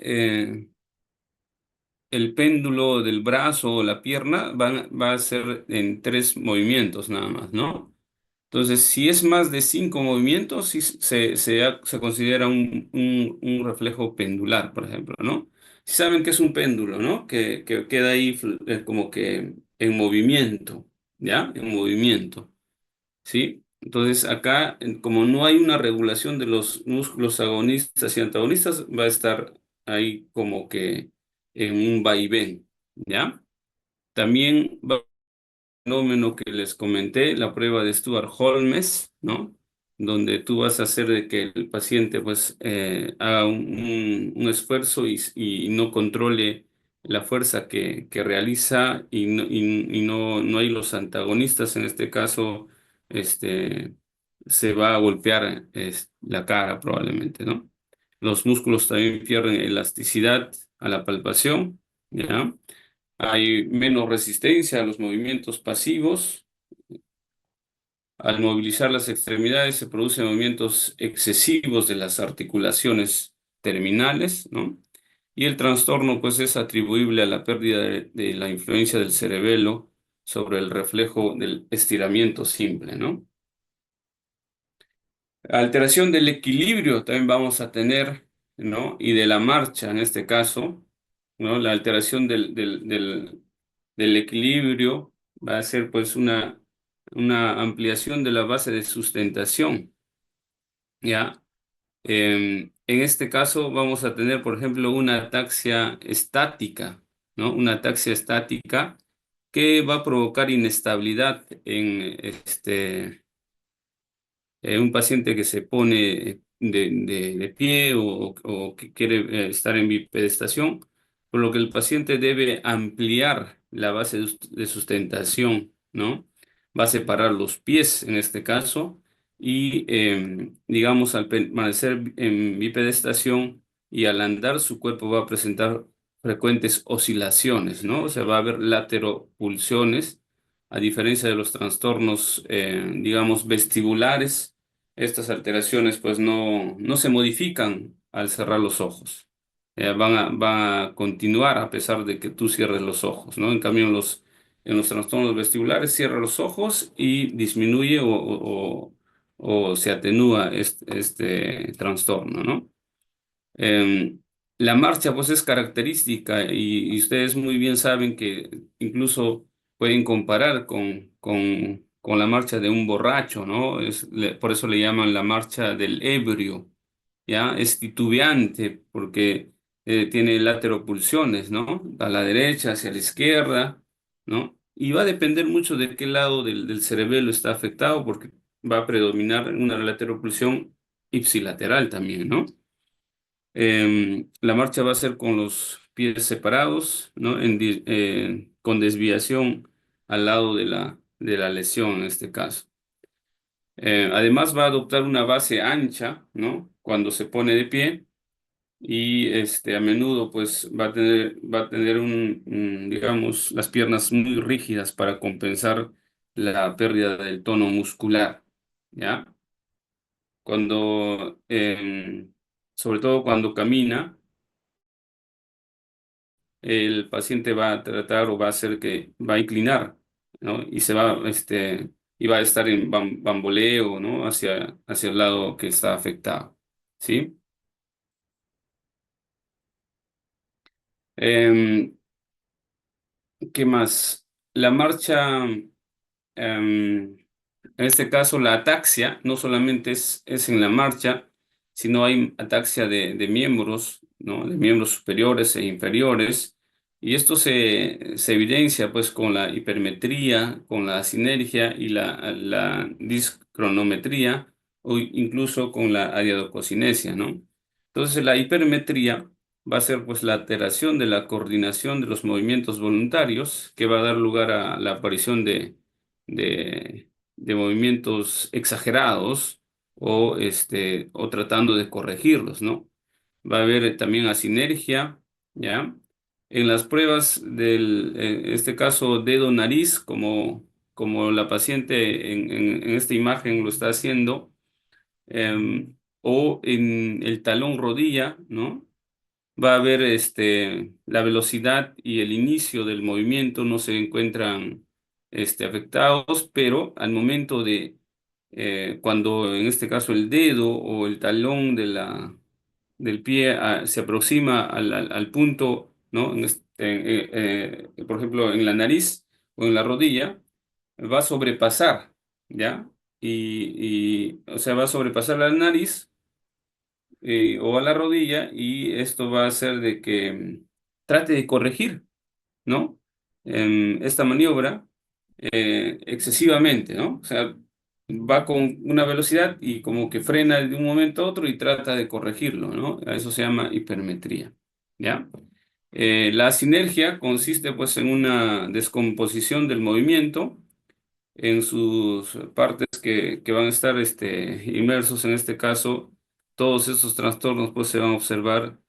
el péndulo del brazo o la pierna va a ser en tres movimientos nada más, ¿no? Entonces, si es más de cinco movimientos, sí se considera un reflejo pendular, por ejemplo, ¿no? Si saben que es un péndulo, ¿no? Que queda ahí como que en movimiento, ¿ya? En movimiento. ¿Sí? Entonces acá, como no hay una regulación de los músculos agonistas y antagonistas, va a estar ahí como que en un vaivén, ¿ya? También va a haber un fenómeno que les comenté, la prueba de Stuart-Holmes, ¿no? Donde tú vas a hacer de que el paciente pues haga un esfuerzo y no controle la fuerza que realiza y no hay los antagonistas, en este caso, este, se va a golpear la cara probablemente, ¿no? Los músculos también pierden elasticidad a la palpación, ¿ya? Hay menos resistencia a los movimientos pasivos. Al movilizar las extremidades se producen movimientos excesivos de las articulaciones terminales, ¿no? Y el trastorno, pues, es atribuible a la pérdida de la influencia del cerebelo sobre el reflejo del estiramiento simple, ¿no? Alteración del equilibrio también vamos a tener, ¿no? Y de la marcha en este caso, ¿no? La alteración del equilibrio va a ser, pues, una ampliación de la base de sustentación, ¿ya? En este caso vamos a tener, por ejemplo, una ataxia estática, ¿no? Una ataxia estática que va a provocar inestabilidad en un paciente que se pone de pie o que quiere estar en bipedestación, por lo que el paciente debe ampliar la base de sustentación, ¿no? Va a separar los pies en este caso y, digamos, al permanecer en bipedestación y al andar, su cuerpo va a presentar frecuentes oscilaciones, ¿no? O sea, va a haber lateropulsiones, a diferencia de los trastornos, digamos, vestibulares. Estas alteraciones pues no se modifican al cerrar los ojos. Van a continuar a pesar de que tú cierres los ojos, ¿no? En cambio, en los trastornos vestibulares cierra los ojos y disminuye o se atenúa este trastorno, ¿no? Eh, la marcha pues es característica y ustedes muy bien saben que incluso pueden comparar con la marcha de un borracho, ¿no? Por eso le llaman la marcha del ebrio, ¿ya? Es titubeante porque tiene lateropulsiones, ¿no? A la derecha, hacia la izquierda, ¿no? Y va a depender mucho de qué lado del cerebelo está afectado porque va a predominar una lateropulsión ipsilateral también, ¿no? La marcha va a ser con los pies separados, ¿no? Con desviación al lado de la lesión en este caso. Además va a adoptar una base ancha, ¿no? Cuando se pone de pie y a menudo pues va a tener digamos, las piernas muy rígidas para compensar la pérdida del tono muscular, ¿ya? Cuando, sobre todo cuando camina, el paciente va a tratar o va a hacer que va a inclinar, ¿no? Y va a estar en bamboleo, ¿no? Hacia el lado que está afectado, ¿sí? Em, ¿Qué más? La marcha, en este caso, la ataxia no solamente es en la marcha, sino hay ataxia de miembros, ¿no? De miembros superiores e inferiores. Y esto se evidencia pues con la hipermetría, con la sinergia y la discronometría o incluso con la adiadococinesia, ¿no? Entonces la hipermetría va a ser pues la alteración de la coordinación de los movimientos voluntarios que va a dar lugar a la aparición de movimientos exagerados o tratando de corregirlos, ¿no? Va a haber también asinergia, ¿ya? En las pruebas en este caso dedo-nariz, como la paciente en esta imagen lo está haciendo, o en el talón rodilla, ¿no? Va a haber la velocidad y el inicio del movimiento no se encuentran afectados, pero al momento cuando en este caso el dedo o el talón del pie se aproxima al punto, ¿no? Por ejemplo, en la nariz o en la rodilla, va a sobrepasar, ¿ya? O sea, va a sobrepasar la nariz o a la rodilla y esto va a hacer de que trate de corregir, ¿no? Esta maniobra excesivamente, ¿no? O sea, va con una velocidad y como que frena de un momento a otro y trata de corregirlo, ¿no? A eso se llama hipermetría, ¿ya? La sinergia consiste pues en una descomposición del movimiento en sus partes que van a estar inmersos en este caso, todos estos trastornos pues se van a observar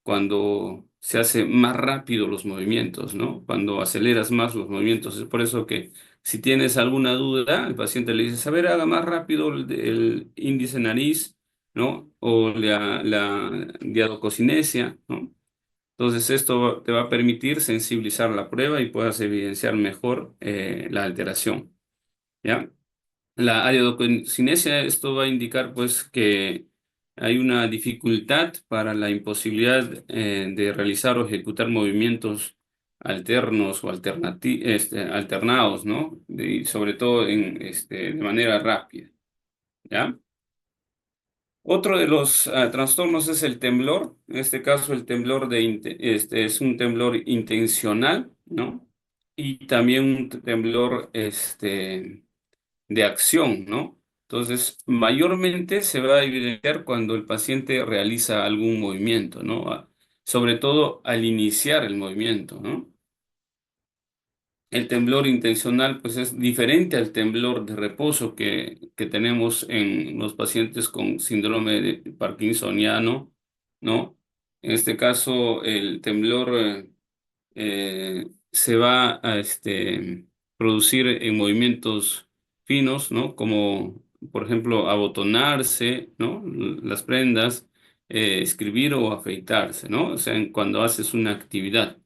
cuando se hace más rápido los movimientos, ¿no? Cuando aceleras más los movimientos. Es por eso que si tienes alguna duda, el paciente le dice, a ver, haga más rápido el índice nariz, ¿no? O la diadococinesia, ¿no? Entonces esto te va a permitir sensibilizar la prueba y puedas evidenciar mejor la alteración, ¿ya? La ariadocinesia, esto va a indicar pues que hay una dificultad para la imposibilidad de realizar o ejecutar movimientos alternos o alternados, ¿no? Y sobre todo de manera rápida, ¿ya? Otro de los trastornos es el temblor. En este caso, el temblor es un temblor intencional, ¿no? Y también un temblor de acción, ¿no? Entonces, mayormente se va a evidenciar cuando el paciente realiza algún movimiento, ¿no? Sobre todo al iniciar el movimiento, ¿no? El temblor intencional, pues es diferente al temblor de reposo que tenemos en los pacientes con síndrome de parkinsoniano, ¿no? En este caso, el temblor se va a producir en movimientos finos, ¿no? Como, por ejemplo, abotonarse, ¿no? Las prendas, escribir o afeitarse, ¿no? O sea, cuando haces una actividad.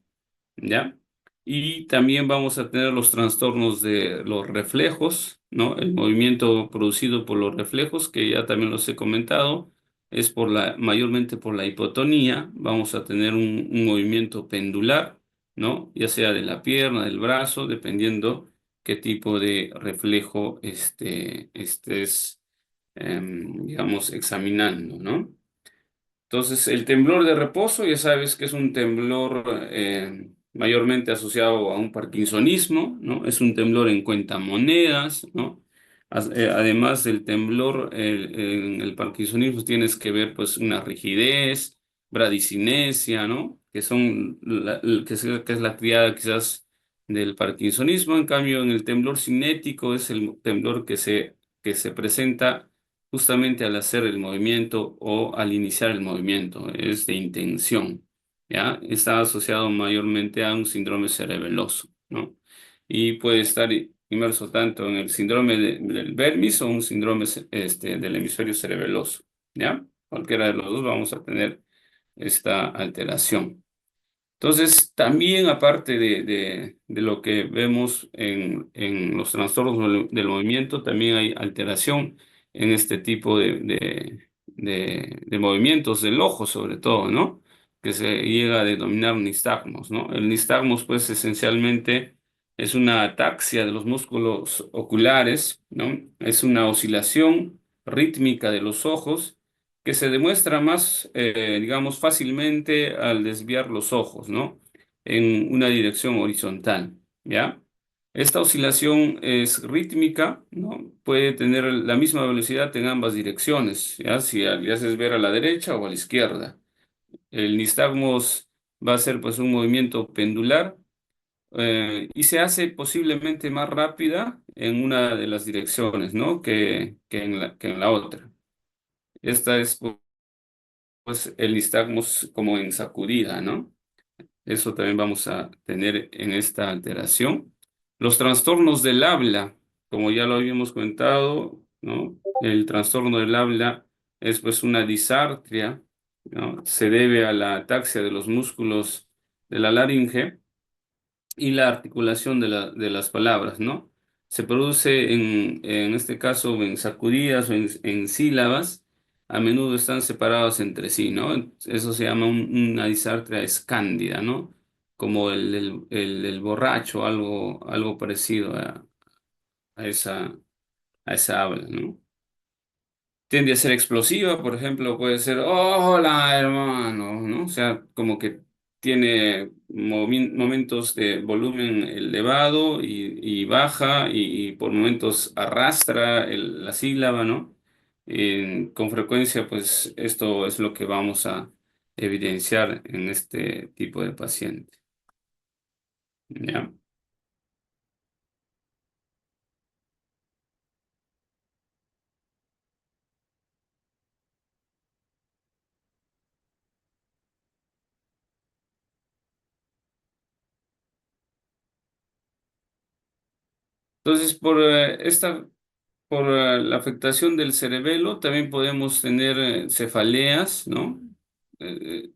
¿Ya? Y también vamos a tener los trastornos de los reflejos, ¿no? El movimiento producido por los reflejos, que ya también los he comentado, es mayormente por la hipotonía. Vamos a tener un movimiento pendular, ¿no? Ya sea de la pierna, del brazo, dependiendo qué tipo de reflejo estés, digamos, examinando, ¿no? Entonces, el temblor de reposo, ya sabes que es un temblor mayormente asociado a un parkinsonismo, ¿no? Es un temblor en cuentamonedas, ¿no? Además del temblor, en el parkinsonismo tienes que ver, pues, una rigidez, bradicinesia, ¿no? Que son que es la triada quizás del parkinsonismo. En cambio, en el temblor cinético es el temblor que se presenta justamente al hacer el movimiento o al iniciar el movimiento, es de intención, ¿ya? Está asociado mayormente a un síndrome cerebeloso, ¿no? Y puede estar inmerso tanto en el síndrome del Vermis o un síndrome del hemisferio cerebeloso, ¿ya? Cualquiera de los dos vamos a tener esta alteración. Entonces, también aparte de lo que vemos en los trastornos del movimiento, también hay alteración en este tipo de movimientos del ojo, sobre todo, ¿no? Que se llega a denominar nistagmos, ¿no? El nistagmos, pues, esencialmente es una ataxia de los músculos oculares, ¿no? Es una oscilación rítmica de los ojos que se demuestra más, digamos, fácilmente al desviar los ojos, ¿no? En una dirección horizontal, ¿ya? Esta oscilación es rítmica, ¿no? Puede tener la misma velocidad en ambas direcciones, ¿ya? Si le haces ver a la derecha o a la izquierda. El nistagmos va a ser, pues, un movimiento pendular, y se hace posiblemente más rápida en una de las direcciones, ¿no? Que en la otra. Esta es, pues, el nistagmos como en sacudida, ¿no? Eso también vamos a tener en esta alteración. Los trastornos del habla, como ya lo habíamos comentado, ¿no? El trastorno del habla es, pues, una disartria, ¿no? Se debe a la ataxia de los músculos de la laringe y la articulación de las palabras, ¿no? Se produce en este caso en sacudidas o en sílabas, a menudo están separadas entre sí, ¿no? Eso se llama una disartria escándida, ¿no? Como el borracho, algo parecido a esa, a esa habla, ¿no? Tiende a ser explosiva, por ejemplo, puede ser, hola hermano, ¿no? O sea, como que tiene momentos de volumen elevado y baja y por momentos arrastra la sílaba, ¿no? Con frecuencia, pues esto es lo que vamos a evidenciar en este tipo de paciente, ¿ya? Entonces, por la afectación del cerebelo, también podemos tener cefaleas, ¿no?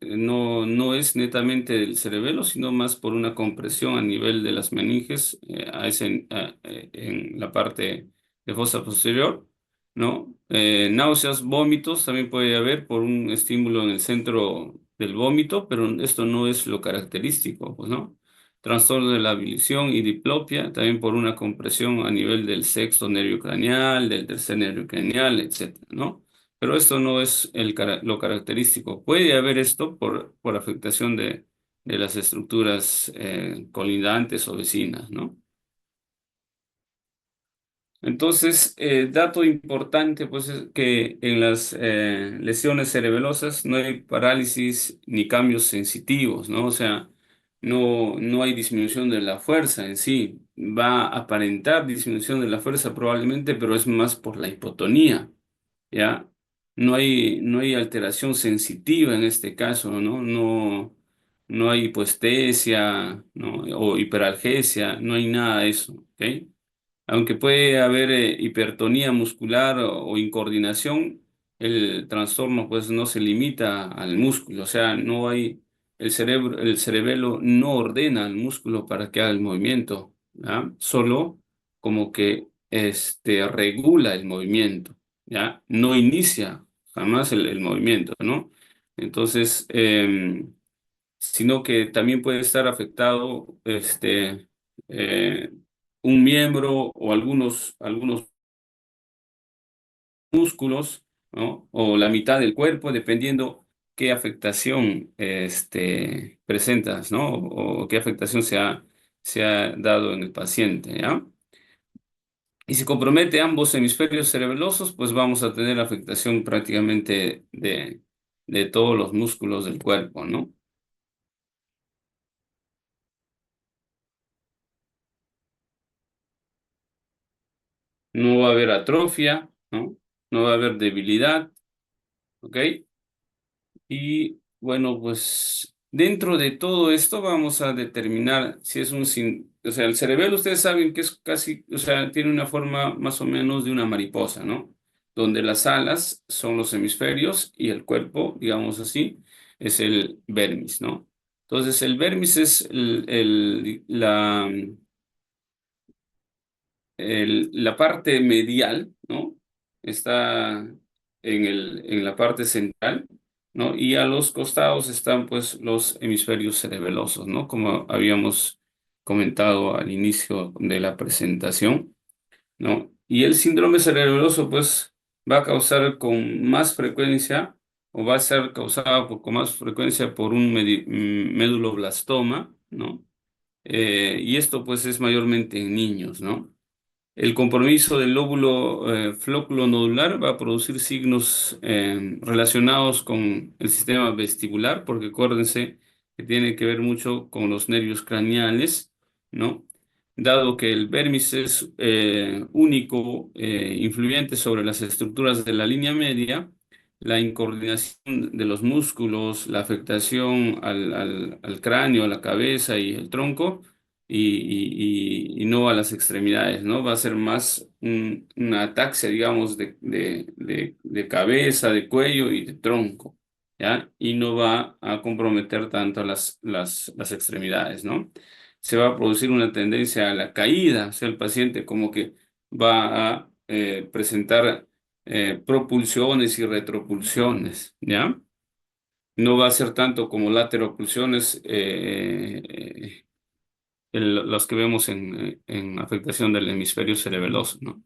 No es netamente del cerebelo, sino más por una compresión a nivel de las meninges, en la parte de fosa posterior, ¿no? Náuseas, vómitos también puede haber por un estímulo en el centro del vómito, pero esto no es lo característico, pues, ¿no? trastorno de la visión y diplopia, también por una compresión a nivel del sexto nervio craneal, del tercer nervio craneal, etcétera, ¿no? Pero esto no es lo característico. Puede haber esto por afectación de las estructuras colindantes o vecinas, ¿no? Entonces, dato importante, pues, es que en las lesiones cerebelosas no hay parálisis ni cambios sensitivos, ¿no? O sea, no hay disminución de la fuerza en sí. Va a aparentar disminución de la fuerza probablemente, pero es más por la hipotonía, ¿ya? No hay alteración sensitiva en este caso, ¿no? No hay hipoestesia, ¿no? O hiperalgesia, no hay nada de eso, ¿ok? Aunque puede haber hipertonía muscular o incoordinación, el trastorno pues no se limita al músculo, o sea, no hay, el cerebelo no ordena al músculo para que haga el movimiento, ¿ya? Solo como que regula el movimiento, ¿ya? No inicia jamás el movimiento, ¿no? Entonces, sino que también puede estar afectado eh, un miembro o algunos músculos, ¿no? O la mitad del cuerpo, dependiendo qué afectación presentas, ¿no? O qué afectación se ha dado en el paciente, ¿ya? Y si compromete ambos hemisferios cerebelosos, pues vamos a tener afectación prácticamente de todos los músculos del cuerpo, ¿no? No va a haber atrofia, ¿no? No va a haber debilidad, ¿ok? Y bueno, pues dentro de todo esto vamos a determinar si es o sea, el cerebelo ustedes saben que es casi, o sea, tiene una forma más o menos de una mariposa, ¿no? Donde las alas son los hemisferios y el cuerpo, digamos así, es el vermis, ¿no? Entonces, el vermis es la parte medial, ¿no? Está en la parte central, ¿no? Y a los costados están, pues, los hemisferios cerebelosos, ¿no? Como habíamos comentado al inicio de la presentación, ¿no? Y el síndrome cerebeloso, pues, va a causar con más frecuencia, o va a ser causado con más frecuencia por un méduloblastoma, ¿no? Y esto, pues, es mayormente en niños, ¿no? El compromiso del lóbulo flóculo nodular va a producir signos relacionados con el sistema vestibular, porque acuérdense que tiene que ver mucho con los nervios craneales, ¿no? Dado que el vermis es único, influyente sobre las estructuras de la línea media, la incoordinación de los músculos, la afectación al cráneo, a la cabeza y el tronco, y no a las extremidades, ¿no? Va a ser más una ataxia, digamos, de cabeza, de cuello y de tronco, ¿ya? Y no va a comprometer tanto las extremidades, ¿no? Se va a producir una tendencia a la caída, o sea, el paciente como que va a presentar propulsiones y retropulsiones, ¿ya? No va a ser tanto como lateropulsiones, los que vemos en afectación del hemisferio cerebeloso, ¿no?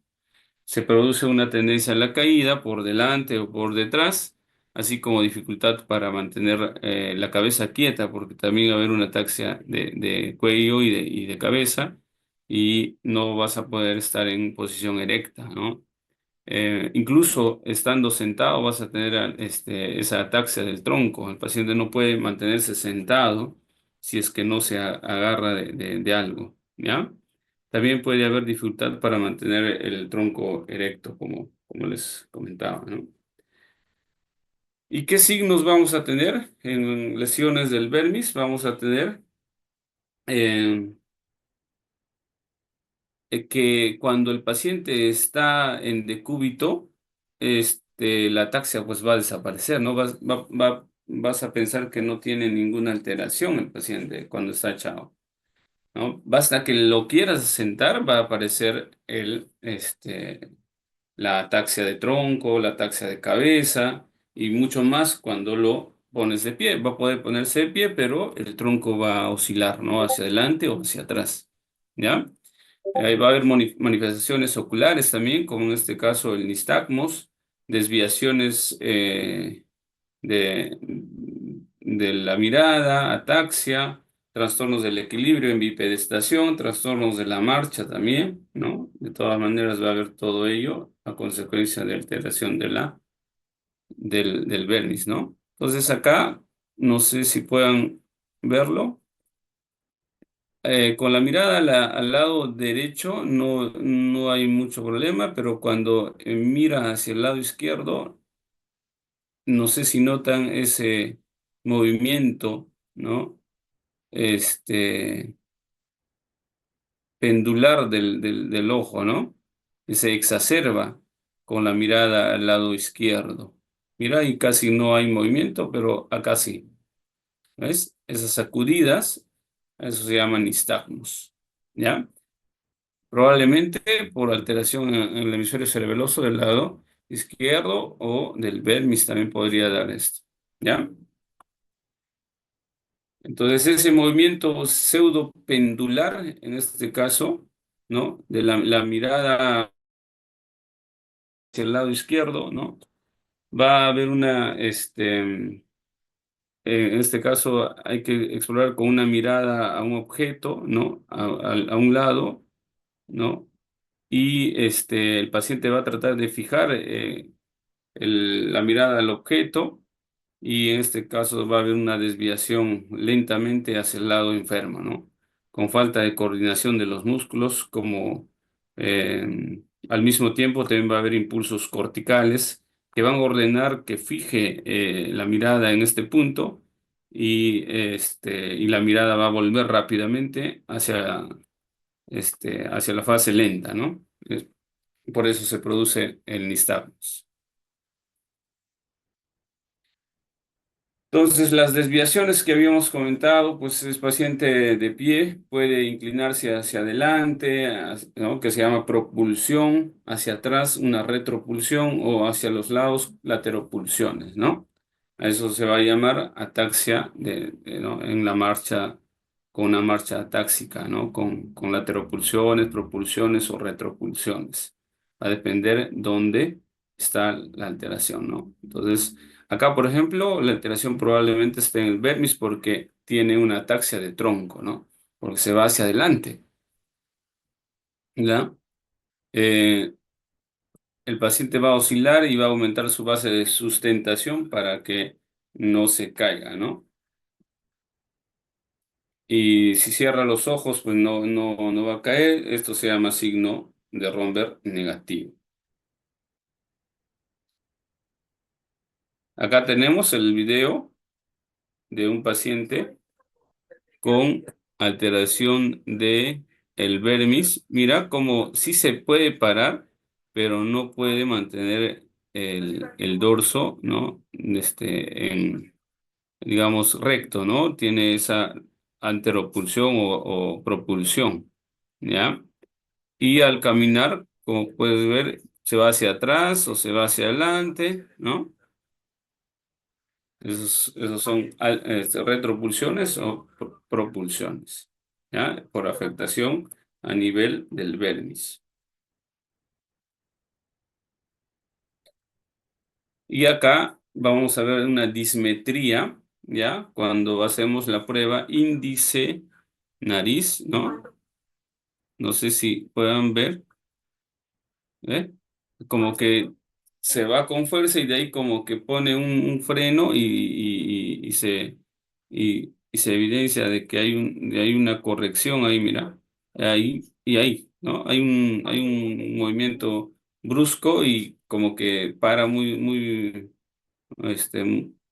Se produce una tendencia a la caída por delante o por detrás, así como dificultad para mantener la cabeza quieta, porque también va a haber una ataxia de cuello y de cabeza, y no vas a poder estar en posición erecta, ¿no? Incluso estando sentado vas a tener esa ataxia del tronco. El paciente no puede mantenerse sentado si es que no se agarra de algo, ¿ya? También puede haber dificultad para mantener el tronco erecto, como les comentaba, ¿no? ¿Y qué signos vamos a tener en lesiones del vermis? Vamos a tener eh, que cuando el paciente está en decúbito, la ataxia pues va a desaparecer, ¿no? Vas a pensar que no tiene ninguna alteración el paciente cuando está echado, ¿no? Basta que lo quieras sentar, va a aparecer la ataxia de tronco, la ataxia de cabeza y mucho más cuando lo pones de pie, va a poder ponerse de pie, pero el tronco va a oscilar, ¿no? Hacia adelante o hacia atrás, ¿ya? Ahí va a haber manifestaciones oculares también, como en este caso el nistagmos, desviaciones de, de la mirada, ataxia, trastornos del equilibrio en bipedestación, trastornos de la marcha también, ¿no? De todas maneras va a haber todo ello a consecuencia de alteración de del vermis, ¿no? Entonces acá, no sé si puedan verlo. Con la mirada al lado derecho no hay mucho problema, pero cuando mira hacia el lado izquierdo, no sé si notan ese movimiento, ¿no? Este, pendular del ojo, ¿no? Que se exacerba con la mirada al lado izquierdo. Mira, y casi no hay movimiento, pero acá sí. ¿Ves? Esas sacudidas, eso se llama nistagmus, ¿ya? Probablemente por alteración en el hemisferio cerebeloso del lado izquierdo o del vermis también podría dar esto, ¿ya? Entonces ese movimiento pseudo pendular, en este caso, ¿no? De la mirada hacia el lado izquierdo, ¿no? Va a haber en este caso hay que explorar con una mirada a un objeto, ¿no? A un lado, ¿no? Y el paciente va a tratar de fijar la mirada al objeto y en este caso va a haber una desviación lentamente hacia el lado enfermo, ¿no? Con falta de coordinación de los músculos, como al mismo tiempo también va a haber impulsos corticales que van a ordenar que fije la mirada en este punto y la mirada va a volver rápidamente hacia la fase lenta, ¿no? Por eso se produce el nistagmus. Entonces, las desviaciones que habíamos comentado, pues es paciente de pie, puede inclinarse hacia adelante, ¿no? Que se llama propulsión, hacia atrás una retropulsión o hacia los lados lateropulsiones, ¿no? A eso se va a llamar ataxia ¿no? En la marcha, con una marcha atáxica, ¿no? Con lateropulsiones, propulsiones o retropulsiones. Va a depender dónde está la alteración, ¿no? Entonces, acá, por ejemplo, la alteración probablemente esté en el vermis porque tiene una ataxia de tronco, ¿no? Porque se va hacia adelante, ¿ya? Eh, el paciente va a oscilar y va a aumentar su base de sustentación para que no se caiga, ¿no? Y si cierra los ojos, pues no va a caer. Esto se llama signo de Romberg negativo. Acá tenemos el video de un paciente con alteración de el vermis. Mira como sí se puede parar, pero no puede mantener el dorso, ¿no? Digamos, recto, ¿no? Tiene esa anteropulsión o propulsión, ¿ya? Y al caminar, como puedes ver, se va hacia atrás o se va hacia adelante, ¿no? Esos son retropulsiones o propulsiones, ¿ya? Por afectación a nivel del vermis. Y acá vamos a ver una dismetría, ¿ya? Cuando hacemos la prueba índice nariz, ¿no? No sé si puedan ver, ¿eh? Como que se va con fuerza y de ahí como que pone un freno y se evidencia de que hay una corrección ahí, mira, ahí y ahí, ¿no? Hay un movimiento brusco y como que para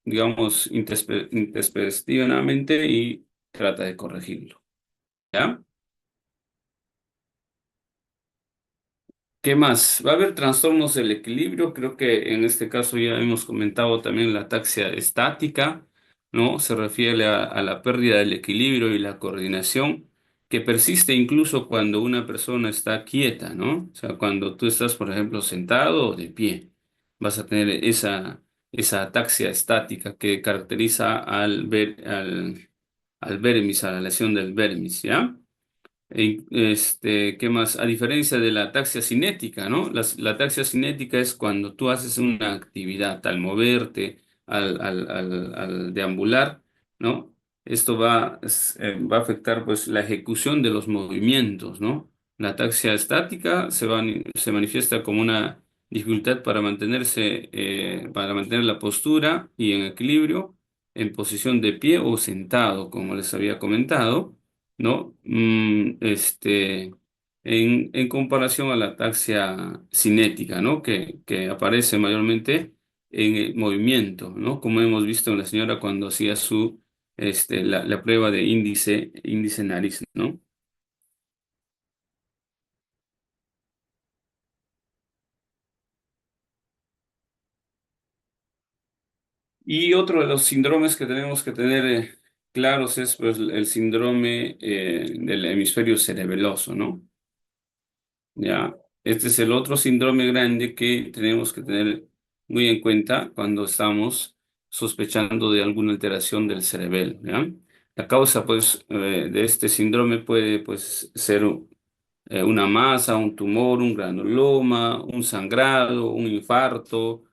digamos, intempestivamente y trata de corregirlo, ¿ya? ¿Qué más? Va a haber trastornos del equilibrio. Creo que en este caso ya hemos comentado también la ataxia estática, ¿no? Se refiere a la pérdida del equilibrio y la coordinación que persiste incluso cuando una persona está quieta, ¿no? O sea, cuando tú estás, por ejemplo, sentado o de pie, vas a tener esa ataxia estática que caracteriza al vermis, a la lesión del vermis, ¿ya? ¿Qué más? A diferencia de la ataxia cinética, ¿no? La ataxia cinética es cuando tú haces una actividad, al moverte, al deambular, ¿no? Esto va a afectar pues la ejecución de los movimientos, ¿no? La ataxia estática se manifiesta como una dificultad para mantener la postura y en equilibrio en posición de pie o sentado, como les había comentado, ¿no? En comparación a la ataxia cinética, ¿no? Que aparece mayormente en el movimiento, ¿no? Como hemos visto en la señora cuando hacía la prueba de índice nariz, ¿no? Y otro de los síndromes que tenemos que tener claros es pues, el síndrome del hemisferio cerebeloso, ¿no? Ya, este es el otro síndrome grande que tenemos que tener muy en cuenta cuando estamos sospechando de alguna alteración del cerebelo, ¿ya? La causa, pues, de este síndrome puede, pues, ser una masa, un tumor, un granuloma, un sangrado, un infarto,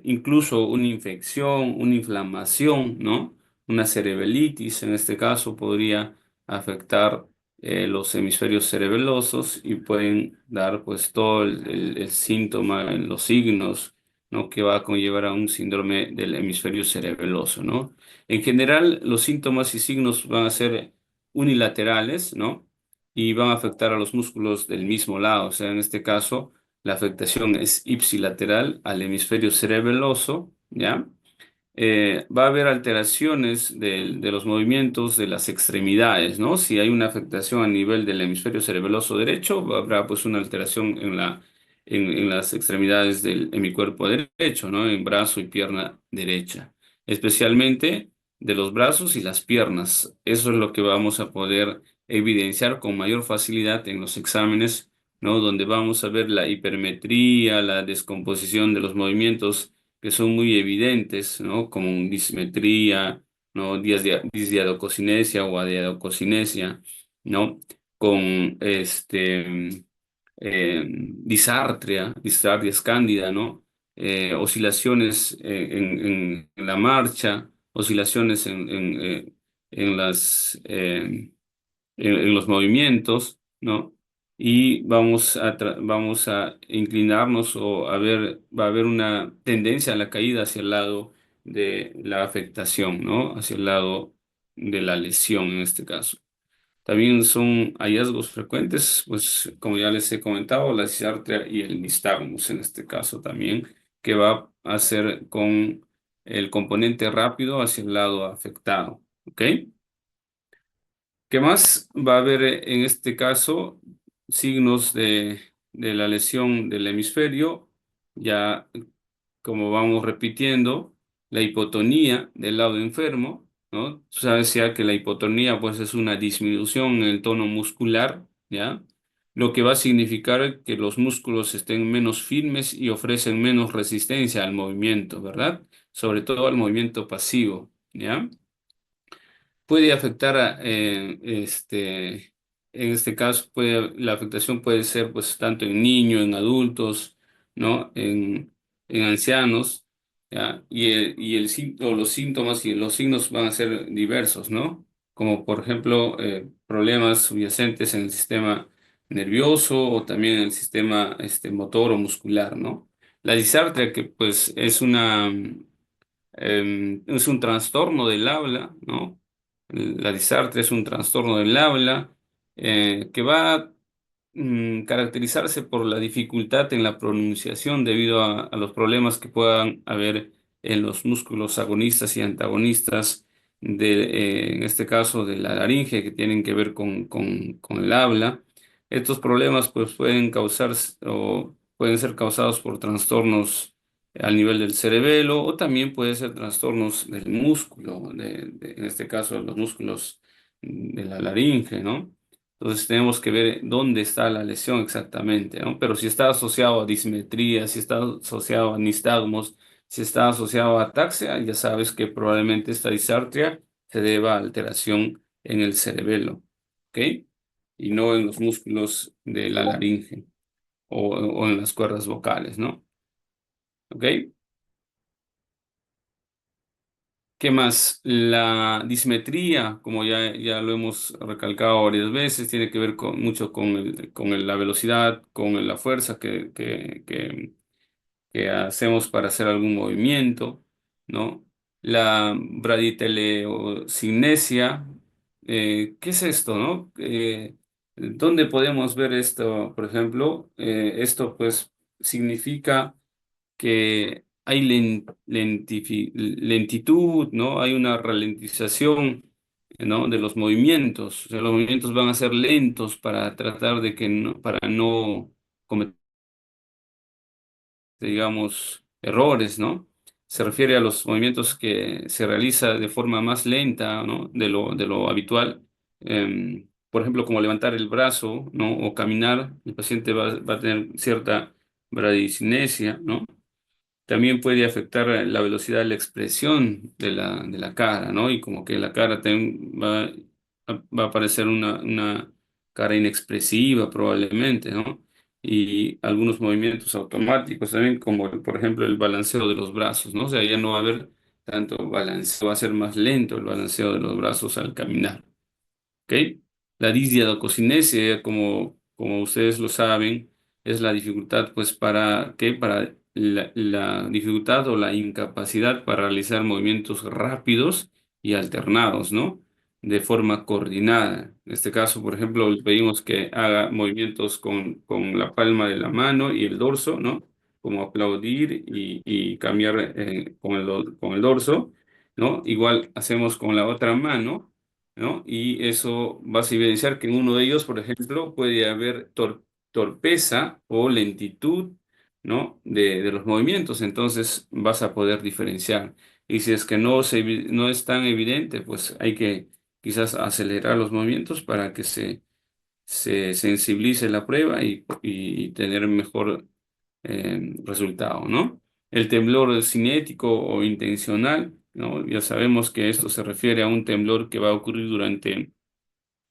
incluso una infección, una inflamación, ¿no? Una cerebelitis, en este caso, podría afectar los hemisferios cerebelosos y pueden dar pues todo el síntoma, los signos, ¿no? Que va a conllevar a un síndrome del hemisferio cerebeloso, ¿no? En general, los síntomas y signos van a ser unilaterales, ¿no? Y van a afectar a los músculos del mismo lado. O sea, en este caso, la afectación es ipsilateral al hemisferio cerebeloso, ¿ya? Va a haber alteraciones de los movimientos de las extremidades, ¿no? Si hay una afectación a nivel del hemisferio cerebeloso derecho, habrá pues una alteración en las extremidades del hemicuerpo derecho, ¿no? En brazo y pierna derecha, especialmente de los brazos y las piernas. Eso es lo que vamos a poder evidenciar con mayor facilidad en los exámenes, ¿no? Donde vamos a ver la hipermetría, la descomposición de los movimientos que son muy evidentes, ¿no? Como dismetría, ¿no? Disdiadococinesia o adiadococinesia, ¿no? Con disartria cándida, ¿no? Oscilaciones en la marcha, oscilaciones en en los movimientos, ¿no? Y vamos a inclinarnos o va a haber una tendencia a la caída hacia el lado de la afectación, ¿no? Hacia el lado de la lesión en este caso. También son hallazgos frecuentes, pues como ya les he comentado, la disartria y el nistagmus en este caso también, que va a ser con el componente rápido hacia el lado afectado, ¿ok? ¿Qué más? Va a haber en este caso signos de la lesión del hemisferio, ya como vamos repitiendo, la hipotonía del lado enfermo, ¿no? Tú sabes ya que la hipotonía pues es una disminución en el tono muscular, ¿ya? Lo que va a significar que los músculos estén menos firmes y ofrecen menos resistencia al movimiento, ¿verdad? Sobre todo al movimiento pasivo, ¿ya? Puede afectar en este caso la afectación puede ser pues tanto en niños, en adultos, ¿no? En ancianos, ¿ya? O los síntomas y los signos van a ser diversos, ¿no? Como por ejemplo problemas subyacentes en el sistema nervioso o también en el sistema motor o muscular, ¿no? La disartria que pues es un trastorno del habla, ¿no? La disartria es un trastorno del habla que va a caracterizarse por la dificultad en la pronunciación debido a los problemas que puedan haber en los músculos agonistas y antagonistas en este caso de la laringe que tienen que ver con el habla. Estos problemas pues pueden causar o pueden ser causados por trastornos al nivel del cerebelo o también puede ser trastornos del músculo, en este caso los músculos de la laringe, ¿no? Entonces tenemos que ver dónde está la lesión exactamente, ¿no? Pero si está asociado a dismetría, si está asociado a nistagmos, Si está asociado a ataxia, ya sabes que probablemente esta disartria se deba a alteración en el cerebelo, ¿ok? Y no en los músculos de la laringe o en las cuerdas vocales, ¿no? ¿Ok? ¿Qué más? La dismetría, como ya lo hemos recalcado varias veces, tiene que ver mucho la velocidad, con la fuerza que hacemos para hacer algún movimiento, ¿no? La braditeleosinesia, ¿qué es esto, no? ¿Dónde podemos ver esto, por ejemplo? Esto pues significa que hay lentitud, ¿no? Hay una ralentización, ¿no? De los movimientos. O sea, los movimientos van a ser lentos para tratar de para no cometer, digamos, errores, ¿no? Se refiere a los movimientos que se realiza de forma más lenta, ¿no? De lo habitual. Por ejemplo, como levantar el brazo, ¿no? O caminar, el paciente va a tener cierta bradicinesia, ¿no? También puede afectar la velocidad de la expresión de de la cara, ¿no? Y como que la cara va a parecer una cara inexpresiva probablemente, ¿no? Y algunos movimientos automáticos también, como por ejemplo el balanceo de los brazos, ¿no? O sea, ya no va a haber tanto balanceo, va a ser más lento el balanceo de los brazos al caminar. ¿Ok? La disdiadococinesia, como ustedes lo saben, es la dificultad, pues, para la dificultad o la incapacidad para realizar movimientos rápidos y alternados, ¿no? De forma coordinada. En este caso, por ejemplo, le pedimos que haga movimientos con la palma de la mano y el dorso, ¿no? Como aplaudir y cambiar con el dorso, ¿no? Igual hacemos con la otra mano, ¿no? Y eso vas a evidenciar que en uno de ellos, por ejemplo, puede haber torpeza o lentitud, ¿no? De los movimientos, entonces vas a poder diferenciar. Y si es que no es tan evidente, pues hay que quizás acelerar los movimientos para que se sensibilice la prueba y tener mejor resultado, ¿no? El temblor cinético o intencional, ¿no? Ya sabemos que esto se refiere a un temblor que va a ocurrir durante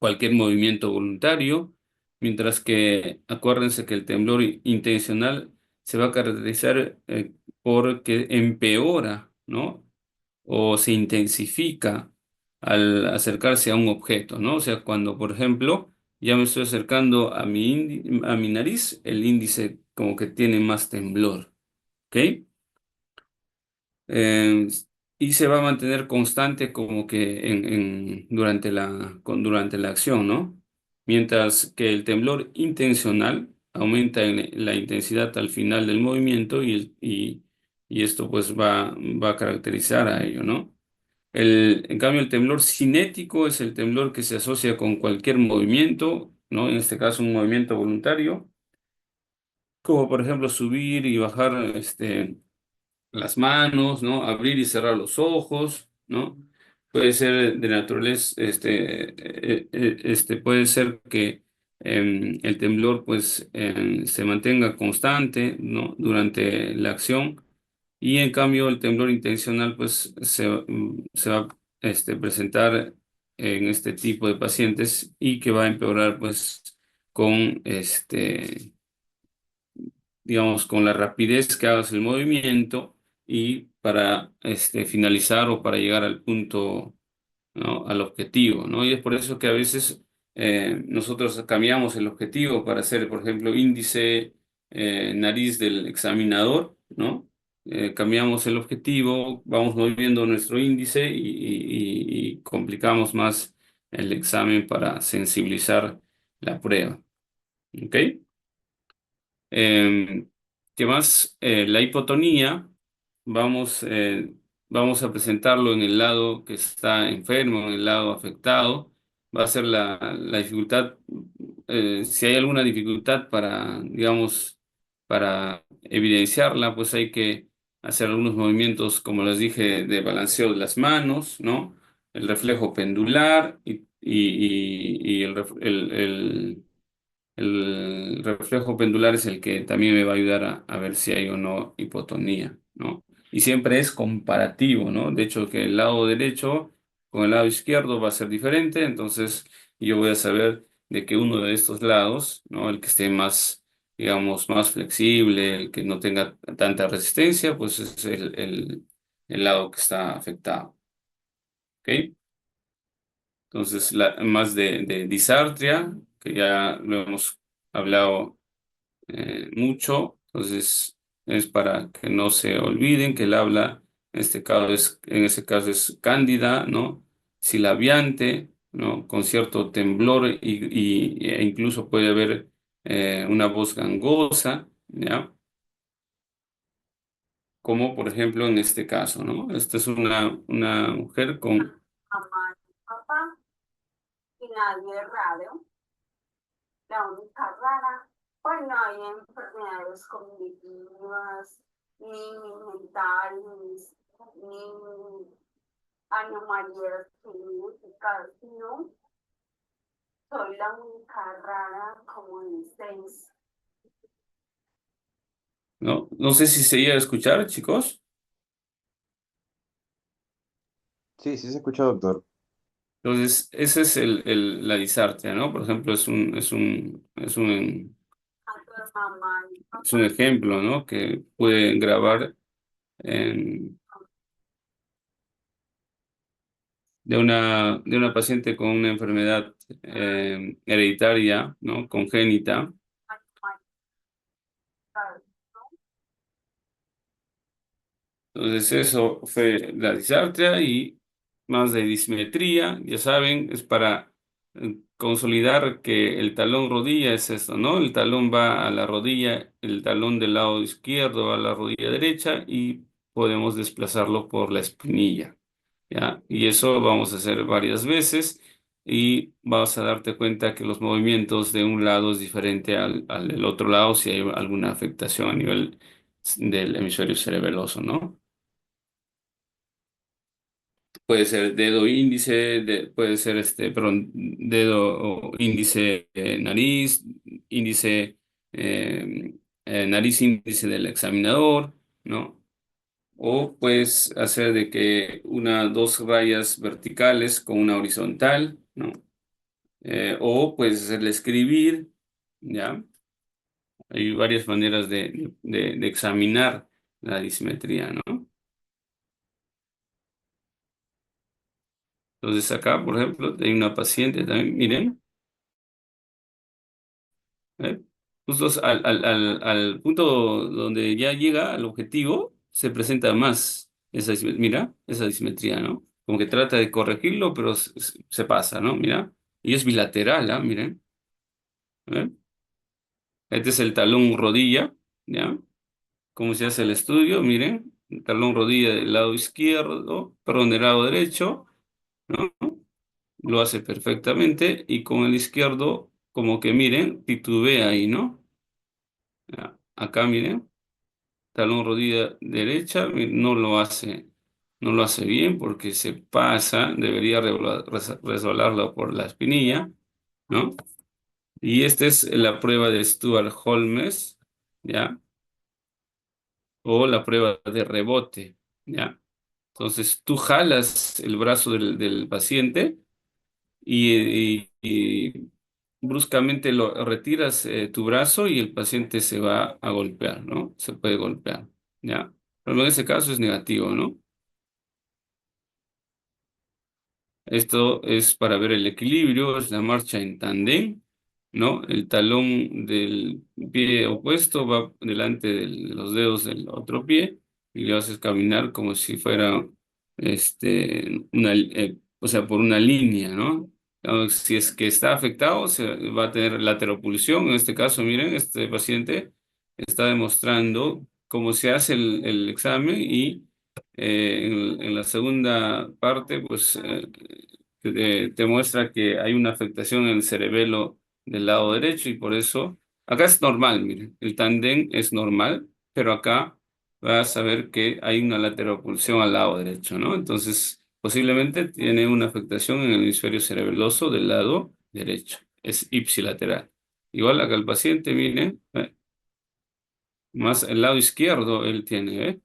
cualquier movimiento voluntario, mientras que acuérdense que el temblor intencional se va a caracterizar porque empeora, ¿no? O se intensifica al acercarse a un objeto, ¿no? O sea, cuando, por ejemplo, ya me estoy acercando a a mi nariz, el índice como que tiene más temblor, ¿ok? Eh, y se va a mantener constante como que durante la acción, ¿no? Mientras que el temblor intencional aumenta en la intensidad al final del movimiento y esto pues va a caracterizar a ello, ¿no? En cambio, el temblor cinético es el temblor que se asocia con cualquier movimiento, ¿no? En este caso, un movimiento voluntario, como por ejemplo subir y bajar las manos, ¿no? Abrir y cerrar los ojos, ¿no? Puede ser de naturaleza, puede ser que el temblor pues se mantenga constante, ¿no? Durante la acción y en cambio el temblor intencional pues se va a presentar en este tipo de pacientes y que va a empeorar pues con digamos, con la rapidez que hagas el movimiento y para finalizar o para llegar al punto, ¿no? Al objetivo, ¿no? Y es por eso que a veces nosotros cambiamos el objetivo para hacer, por ejemplo, índice, nariz del examinador, ¿no? Cambiamos el objetivo, vamos moviendo nuestro índice y complicamos más el examen para sensibilizar la prueba, ¿ok? Eh, ¿Qué más? La hipotonía, vamos, vamos a presentarlo en el lado que está enfermo, en el lado afectado. Va a ser la dificultad, si hay alguna dificultad para, digamos, para evidenciarla, pues hay que hacer algunos movimientos, como les dije, de balanceo de las manos, ¿no? El reflejo pendular y el reflejo pendular es el que también me va a ayudar a ver si hay o no hipotonía, ¿no? y siempre es comparativo, ¿no? De hecho, que el lado derecho con el lado izquierdo va a ser diferente, entonces yo voy a saber de que uno de estos lados, ¿no? El que esté más, digamos, más flexible, el que no tenga tanta resistencia, pues es el lado que está afectado, ¿ok? Entonces, más de disartria, que ya lo hemos hablado mucho, entonces es para que no se olviden que el habla en este caso es cándida, ¿no? Silabiante, ¿no? Con cierto temblor e incluso puede haber una voz gangosa, ¿ya? Como por ejemplo en este caso, ¿no? Esta es una mujer con... Mamá y papá, y nadie es raro. La única rara, pues no hay enfermedades cognitivas, ni mentales, ni anomalías genéticas, no. Soy la única rara, como dices. No, no sé si se llega a escuchar, chicos. Sí, sí se escucha, doctor. Entonces, ese es la disartria, ¿no? Por ejemplo, es un ejemplo, ¿no? Que puede grabar en de una paciente con una enfermedad hereditaria, ¿no? Congénita. Entonces eso fue la disartria y más de dismetría, ya saben, es para consolidar que el talón rodilla es esto, ¿no? El talón va a la rodilla, el talón del lado izquierdo va a la rodilla derecha y podemos desplazarlo por la espinilla. ¿Ya? Y eso vamos a hacer varias veces y vas a darte cuenta que los movimientos de un lado es diferente al del otro lado si hay alguna afectación a nivel del hemisferio cerebeloso, ¿no? Puede ser dedo índice, puede ser perdón, dedo o índice nariz, índice nariz índice del examinador, ¿no? O puedes hacer de que dos rayas verticales con una horizontal, ¿no? O puedes hacerle escribir, ¿ya? Hay varias maneras de examinar la dismetría, ¿no? Entonces acá, por ejemplo, hay una paciente también, miren, ¿eh? Justo al punto donde ya llega al objetivo, se presenta más mira, esa dismetría, ¿no? Como que trata de corregirlo, pero se pasa, ¿no? Mira, y es bilateral, ¿ah? Miren, ¿eh? Este es el talón rodilla, ¿ya? ¿Cómo se hace el estudio? Miren, el talón rodilla del lado izquierdo, perdón, del lado derecho, ¿no? Lo hace perfectamente y con el izquierdo, como que miren, titubea ahí, ¿no? Ya, acá miren, talón rodilla derecha, no lo hace bien porque se pasa, debería resbalarlo por la espinilla, ¿no? Y esta es la prueba de Stuart-Holmes, ¿ya? O la prueba de rebote, ¿ya? Entonces tú jalas el brazo del paciente y bruscamente lo retiras tu brazo y el paciente se va a golpear, ¿no? Se puede golpear, ¿ya? Pero en ese caso es negativo, ¿no? Esto es para ver el equilibrio, es la marcha en tandem, ¿no? El talón del pie opuesto va delante de los dedos del otro pie y le haces caminar como si fuera, o sea, por una línea, ¿no? Si es que está afectado, se va a tener lateropulsión. En este caso, miren, este paciente está demostrando cómo se hace el examen y en la segunda parte, pues te muestra que hay una afectación en el cerebelo del lado derecho y por eso, acá es normal, miren, el tandem es normal, pero acá vas a ver que hay una lateropulsión al lado derecho, ¿no? Entonces, posiblemente tiene una afectación en el hemisferio cerebeloso del lado derecho, es ipsilateral. Igual acá el paciente, miren, más el lado izquierdo él tiene, ¿eh?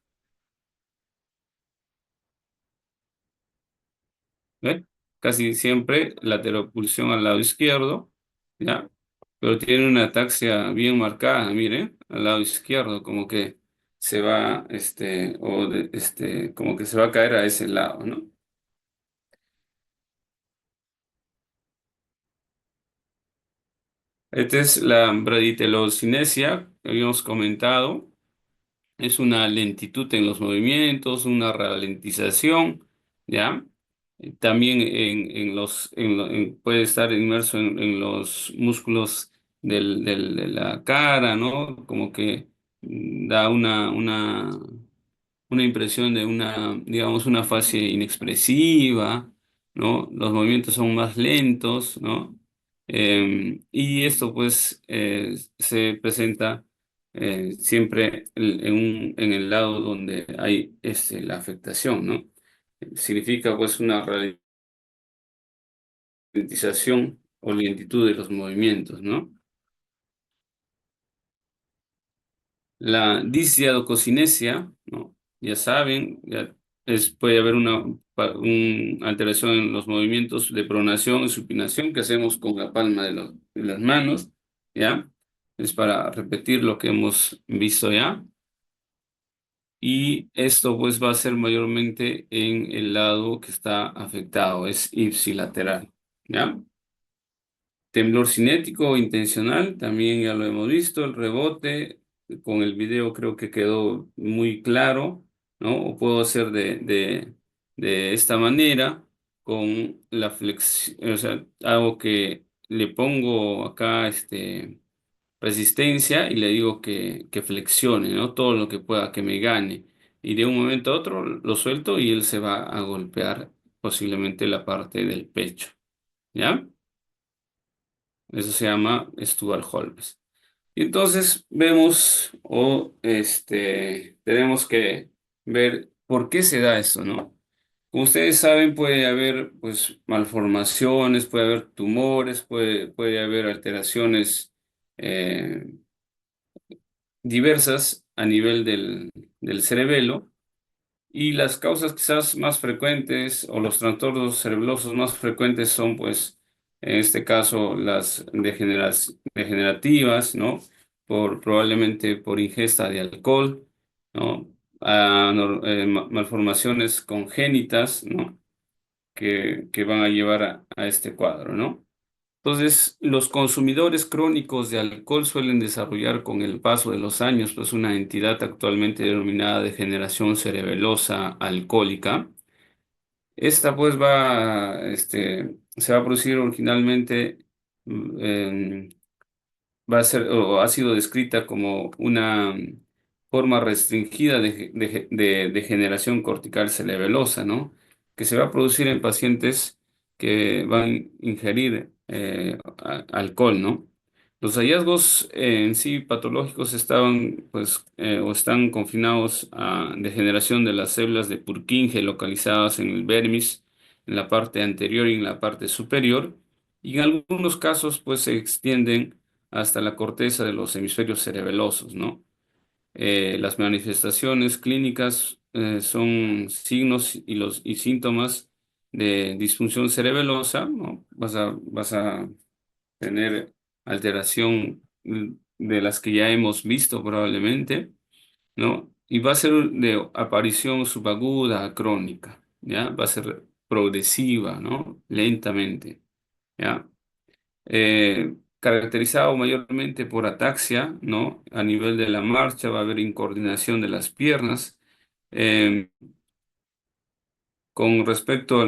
¿Ve? Casi siempre lateropulsión al lado izquierdo, ¿ya? Pero tiene una ataxia bien marcada, mire, al lado izquierdo, como que se va, como que se va a caer a ese lado, ¿no? Esta es la braditelocinesia que habíamos comentado. Es una lentitud en los movimientos, una ralentización, ¿ya? También puede estar inmerso en los músculos de la cara, ¿no? Como que da una impresión de digamos, una fase inexpresiva, ¿no? Los movimientos son más lentos, ¿no? Y esto, pues, se presenta siempre en el lado donde hay la afectación, ¿no? Significa, pues, una ralentización o lentitud de los movimientos, ¿no? La disciadococinesia, ¿no? Ya saben, puede haber una alteración en los movimientos de pronación y supinación que hacemos con la palma de las manos, ¿ya? Es para repetir lo que hemos visto ya. Y esto pues va a ser mayormente en el lado que está afectado, es ipsilateral, ¿ya? Temblor cinético o intencional, también ya lo hemos visto, el rebote, con el video creo que quedó muy claro, ¿no? O puedo hacer de esta manera, con la flexión, o sea, hago que le pongo acá resistencia y le digo que flexione, ¿no? Todo lo que pueda, que me gane. Y de un momento a otro lo suelto y él se va a golpear posiblemente la parte del pecho, ¿ya? Eso se llama Stuart Holmes. Y entonces vemos tenemos que ver por qué se da eso, ¿no? Como ustedes saben, puede haber pues malformaciones, puede haber tumores, puede haber alteraciones eh, diversas a nivel del cerebelo. Y las causas quizás más frecuentes o los trastornos cerebrosos más frecuentes son, pues, en este caso, las degenerativas, ¿no? Probablemente por ingesta de alcohol, ¿no? Malformaciones congénitas, ¿no? Que van a llevar a este cuadro, ¿no? Entonces, los consumidores crónicos de alcohol suelen desarrollar con el paso de los años, pues una entidad actualmente denominada degeneración cerebelosa alcohólica. Esta pues se va a producir originalmente, mm, va a ser o ha sido descrita como una forma restringida de degeneración cortical cerebelosa, ¿no? Que se va a producir en pacientes que van a ingerir alcohol, ¿no? Los hallazgos en sí patológicos estaban, pues, o están confinados a degeneración de las células de Purkinje localizadas en el vermis, en la parte anterior y en la parte superior, y en algunos casos, pues, se extienden hasta la corteza de los hemisferios cerebelosos, ¿no? Las manifestaciones clínicas son signos y síntomas de disfunción cerebelosa, ¿no? Vas a tener alteración de las que ya hemos visto probablemente, ¿no? Y va a ser de aparición subaguda a crónica, ¿ya? Va a ser progresiva, ¿no? Lentamente, ¿ya? Caracterizado mayormente por ataxia, ¿no? A nivel de la marcha va a haber incoordinación de las piernas. eh, con respecto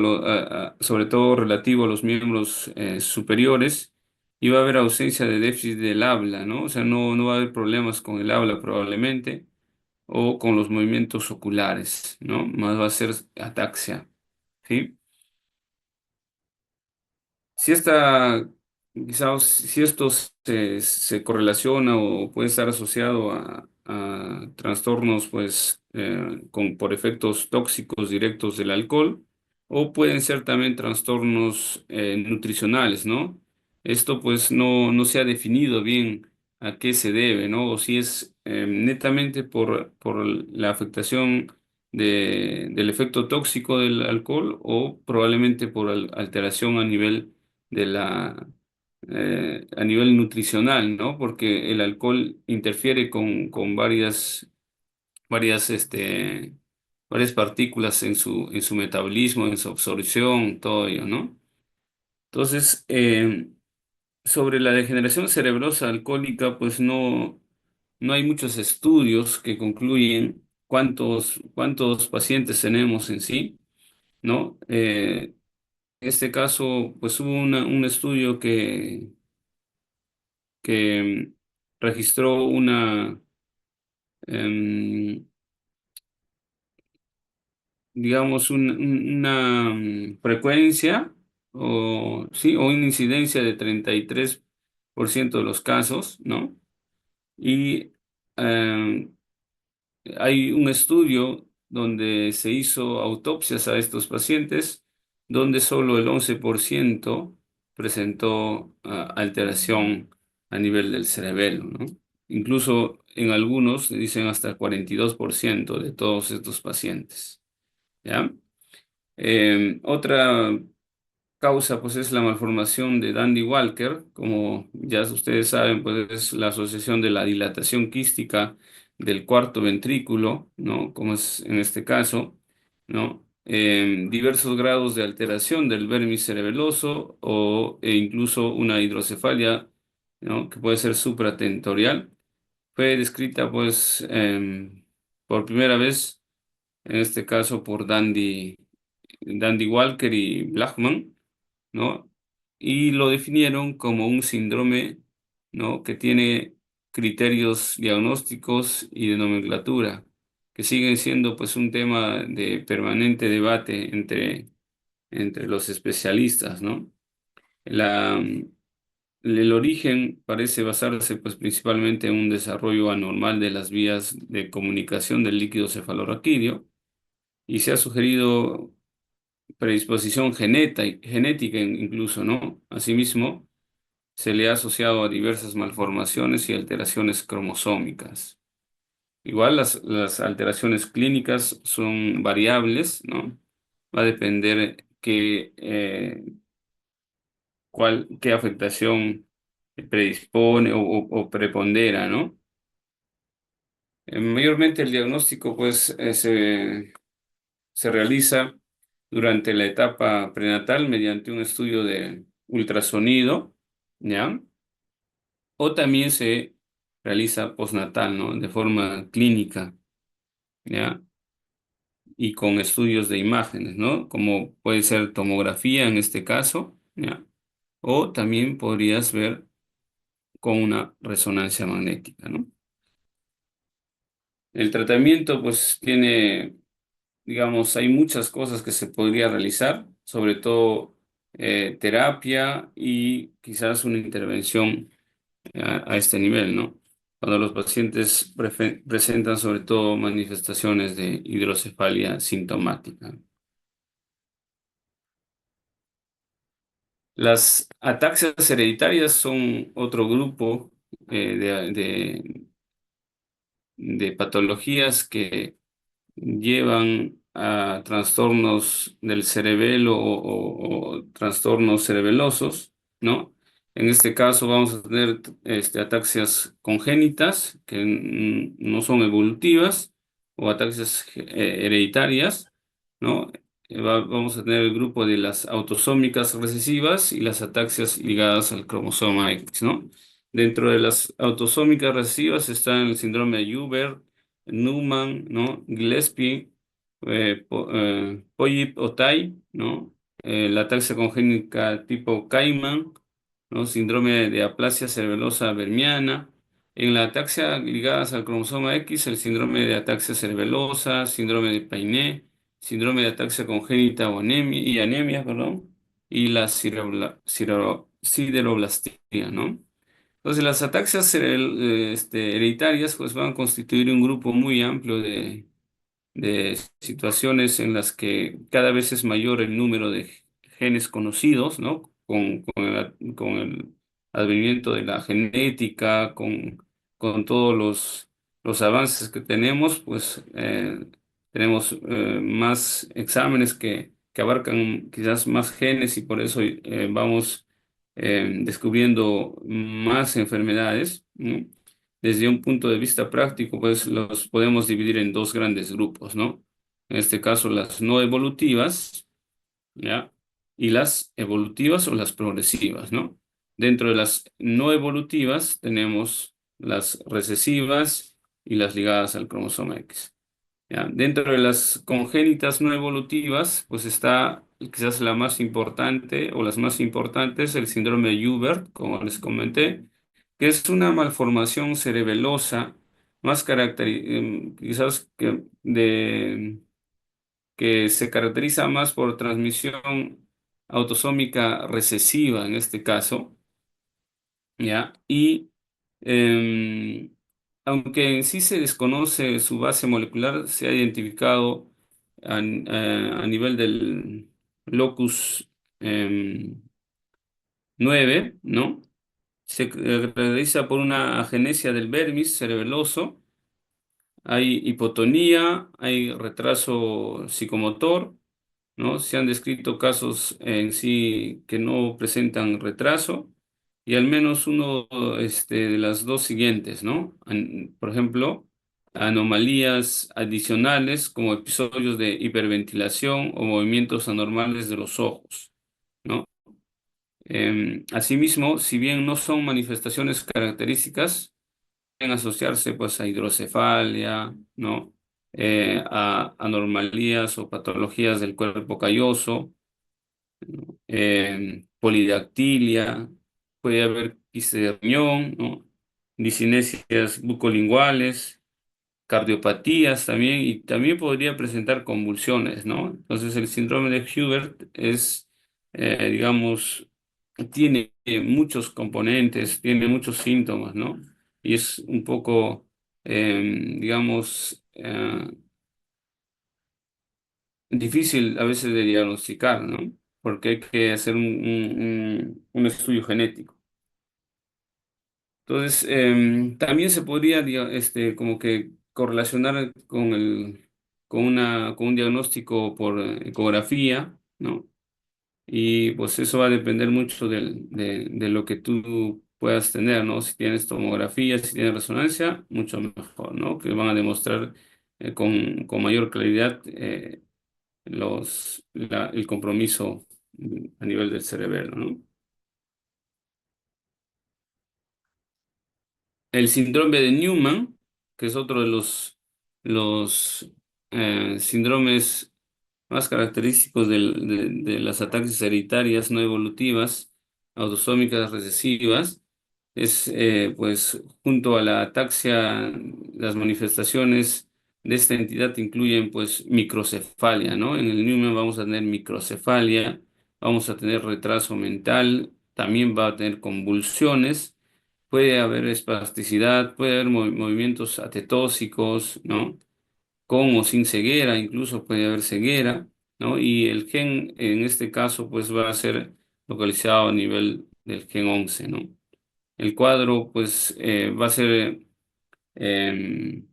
sobre todo relativo a los miembros superiores, y va a haber ausencia de déficit del habla, ¿no? O sea, no va a haber problemas con el habla probablemente, o con los movimientos oculares, ¿no? Más va a ser ataxia, ¿sí? Si quizás si esto se correlaciona o puede estar asociado a trastornos, pues, por efectos tóxicos directos del alcohol, o pueden ser también trastornos nutricionales, ¿no? Esto, pues, no se ha definido bien a qué se debe, ¿no? O si es netamente por la afectación del efecto tóxico del alcohol o probablemente por alteración a nivel de a nivel nutricional, ¿no? Porque el alcohol interfiere con varias, varias partículas en su metabolismo, en su absorción, todo ello, ¿no? Entonces, sobre la degeneración cerebrosa alcohólica, pues no hay muchos estudios que concluyen cuántos pacientes tenemos en sí, ¿no? En este caso, pues hubo un estudio que registró em, digamos, una frecuencia o, sí, o una incidencia de 33% de los casos, ¿no? Y em, hay un estudio donde se hizo autopsias a estos pacientes, donde solo el 11% presentó alteración a nivel del cerebelo, ¿no? Incluso en algunos dicen hasta el 42% de todos estos pacientes, ¿ya? Otra causa pues es la malformación de Dandy-Walker, como ya ustedes saben, pues es la asociación de la dilatación quística del cuarto ventrículo, ¿no? Como es en este caso, ¿no? Diversos grados de alteración del vermis cerebeloso e incluso una hidrocefalia, ¿no? Que puede ser supratentorial. Fue descrita pues por primera vez, en este caso por Dandy Walker y Blackman, ¿no? Y lo definieron como un síndrome, ¿no? Que tiene criterios diagnósticos y de nomenclatura, que siguen siendo pues un tema de permanente debate entre los especialistas, ¿no? El origen parece basarse pues principalmente en un desarrollo anormal de las vías de comunicación del líquido cefalorraquídeo y se ha sugerido predisposición genética incluso, ¿no? Asimismo, se le ha asociado a diversas malformaciones y alteraciones cromosómicas. Igual las alteraciones clínicas son variables, ¿no? Va a depender qué afectación predispone o prepondera, ¿no? Mayormente el diagnóstico, pues, se realiza durante la etapa prenatal mediante un estudio de ultrasonido, ¿ya? O también se realiza postnatal, ¿no? De forma clínica, ¿ya? Y con estudios de imágenes, ¿no? Como puede ser tomografía en este caso, ¿ya? O también podrías ver con una resonancia magnética, ¿no? El tratamiento, pues, tiene, digamos, hay muchas cosas que se podría realizar, sobre todo terapia y quizás una intervención a este nivel, ¿no? Cuando los pacientes presentan sobre todo manifestaciones de hidrocefalia sintomática. Las ataxias hereditarias son otro grupo de patologías que llevan a trastornos del cerebelo o trastornos cerebelosos, ¿no? En este caso vamos a tener ataxias congénitas que no son evolutivas o ataxias hereditarias, ¿no? Vamos a tener el grupo de las autosómicas recesivas y las ataxias ligadas al cromosoma X, ¿no? Dentro de las autosómicas recesivas están el síndrome de Joubert, Newman, ¿no? Gillespie, Poyip-Otay, ¿no? La ataxia congénita tipo Cayman, ¿no? Síndrome de aplasia cerebelosa vermiana. En la ataxia ligadas al cromosoma X, el síndrome de ataxia cerebelosa, síndrome de Payné, síndrome de ataxia congénita o anemia, perdón, y la sideroblastia, ¿no? Entonces, las ataxias hereditarias pues, van a constituir un grupo muy amplio de situaciones en las que cada vez es mayor el número de genes conocidos, ¿no? Con el advenimiento de la genética, con todos los avances que tenemos, pues tenemos más exámenes que abarcan quizás más genes y por eso vamos descubriendo más enfermedades, ¿no? Desde un punto de vista práctico, pues los podemos dividir en dos grandes grupos, ¿no? En este caso, las no evolutivas, ¿ya? Y las evolutivas o las progresivas, ¿no? Dentro de las no evolutivas tenemos las recesivas y las ligadas al cromosoma X. ¿Ya? Dentro de las congénitas no evolutivas, pues está quizás la más importante o las más importantes, el síndrome de Joubert, como les comenté, que es una malformación cerebelosa más quizás que se caracteriza más por transmisión autosómica recesiva en este caso, ¿ya? Y em, aunque en sí se desconoce su base molecular, se ha identificado a nivel del locus 9, ¿no? Se caracteriza por una agenesia del vermis cerebeloso, hay hipotonía, hay retraso psicomotor, ¿no? Se han descrito casos en sí que no presentan retraso y al menos uno de las dos siguientes, ¿no? Por ejemplo, anomalías adicionales como episodios de hiperventilación o movimientos anormales de los ojos, ¿no? Asimismo, si bien no son manifestaciones características, pueden asociarse pues a hidrocefalia, ¿no? A anomalías o patologías del cuerpo calloso, polidactilia, puede haber quiste de riñón, ¿no? Disinesias bucolinguales, cardiopatías también, y también podría presentar convulsiones, ¿no? Entonces el síndrome de Hubert es, digamos, tiene muchos componentes, tiene muchos síntomas, ¿no? Y es un poco, digamos, difícil a veces de diagnosticar, ¿no? Porque hay que hacer un estudio genético. Entonces, también se podría, como que correlacionar con un diagnóstico por ecografía, ¿no? Y pues eso va a depender mucho de lo que tú puedas tener, ¿no? Si tienes tomografía, si tienes resonancia, mucho mejor, ¿no? Que van a demostrar con mayor claridad el compromiso a nivel del cerebelo, ¿no? El síndrome de Newman, que es otro de los síndromes más característicos de las ataques hereditarias no evolutivas, autosómicas recesivas, es pues junto a la ataxia, las manifestaciones de esta entidad incluyen pues microcefalia, ¿no? En el Newman vamos a tener microcefalia, vamos a tener retraso mental, también va a tener convulsiones, puede haber espasticidad, puede haber movimientos atetóxicos, ¿no? Con o sin ceguera, incluso puede haber ceguera, ¿no? Y el gen en este caso pues va a ser localizado a nivel del gen 11, ¿no? El cuadro pues va a ser em,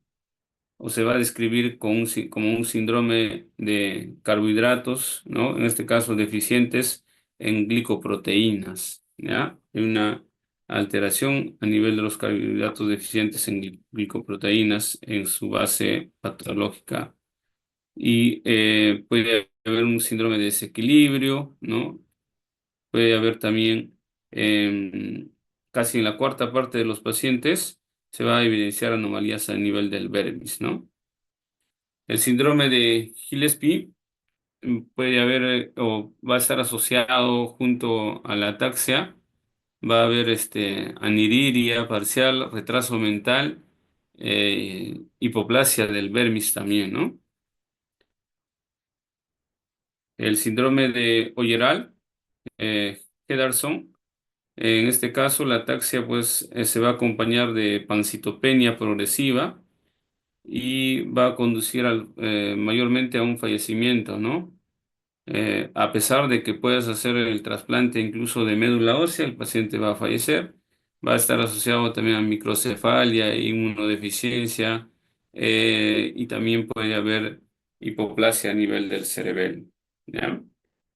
o se va a describir como un síndrome de carbohidratos, ¿no? En este caso deficientes en glicoproteínas, ¿ya? Hay una alteración a nivel de los carbohidratos deficientes en glicoproteínas en su base patológica y puede haber un síndrome de desequilibrio, ¿no? Puede haber también, casi en la cuarta parte de los pacientes, se va a evidenciar anomalías a nivel del vermis, ¿no? El síndrome de Gillespie puede haber o va a estar asociado junto a la ataxia, va a haber aniridia parcial, retraso mental, hipoplasia del vermis también, ¿no? El síndrome de Oyeral, Hederson, en este caso la ataxia pues se va a acompañar de pancitopenia progresiva y va a conducir mayormente a un fallecimiento, ¿no? A pesar de que puedas hacer el trasplante incluso de médula ósea, el paciente va a fallecer. Va a estar asociado también a microcefalia e inmunodeficiencia y también puede haber hipoplasia a nivel del cerebelo, ¿ya?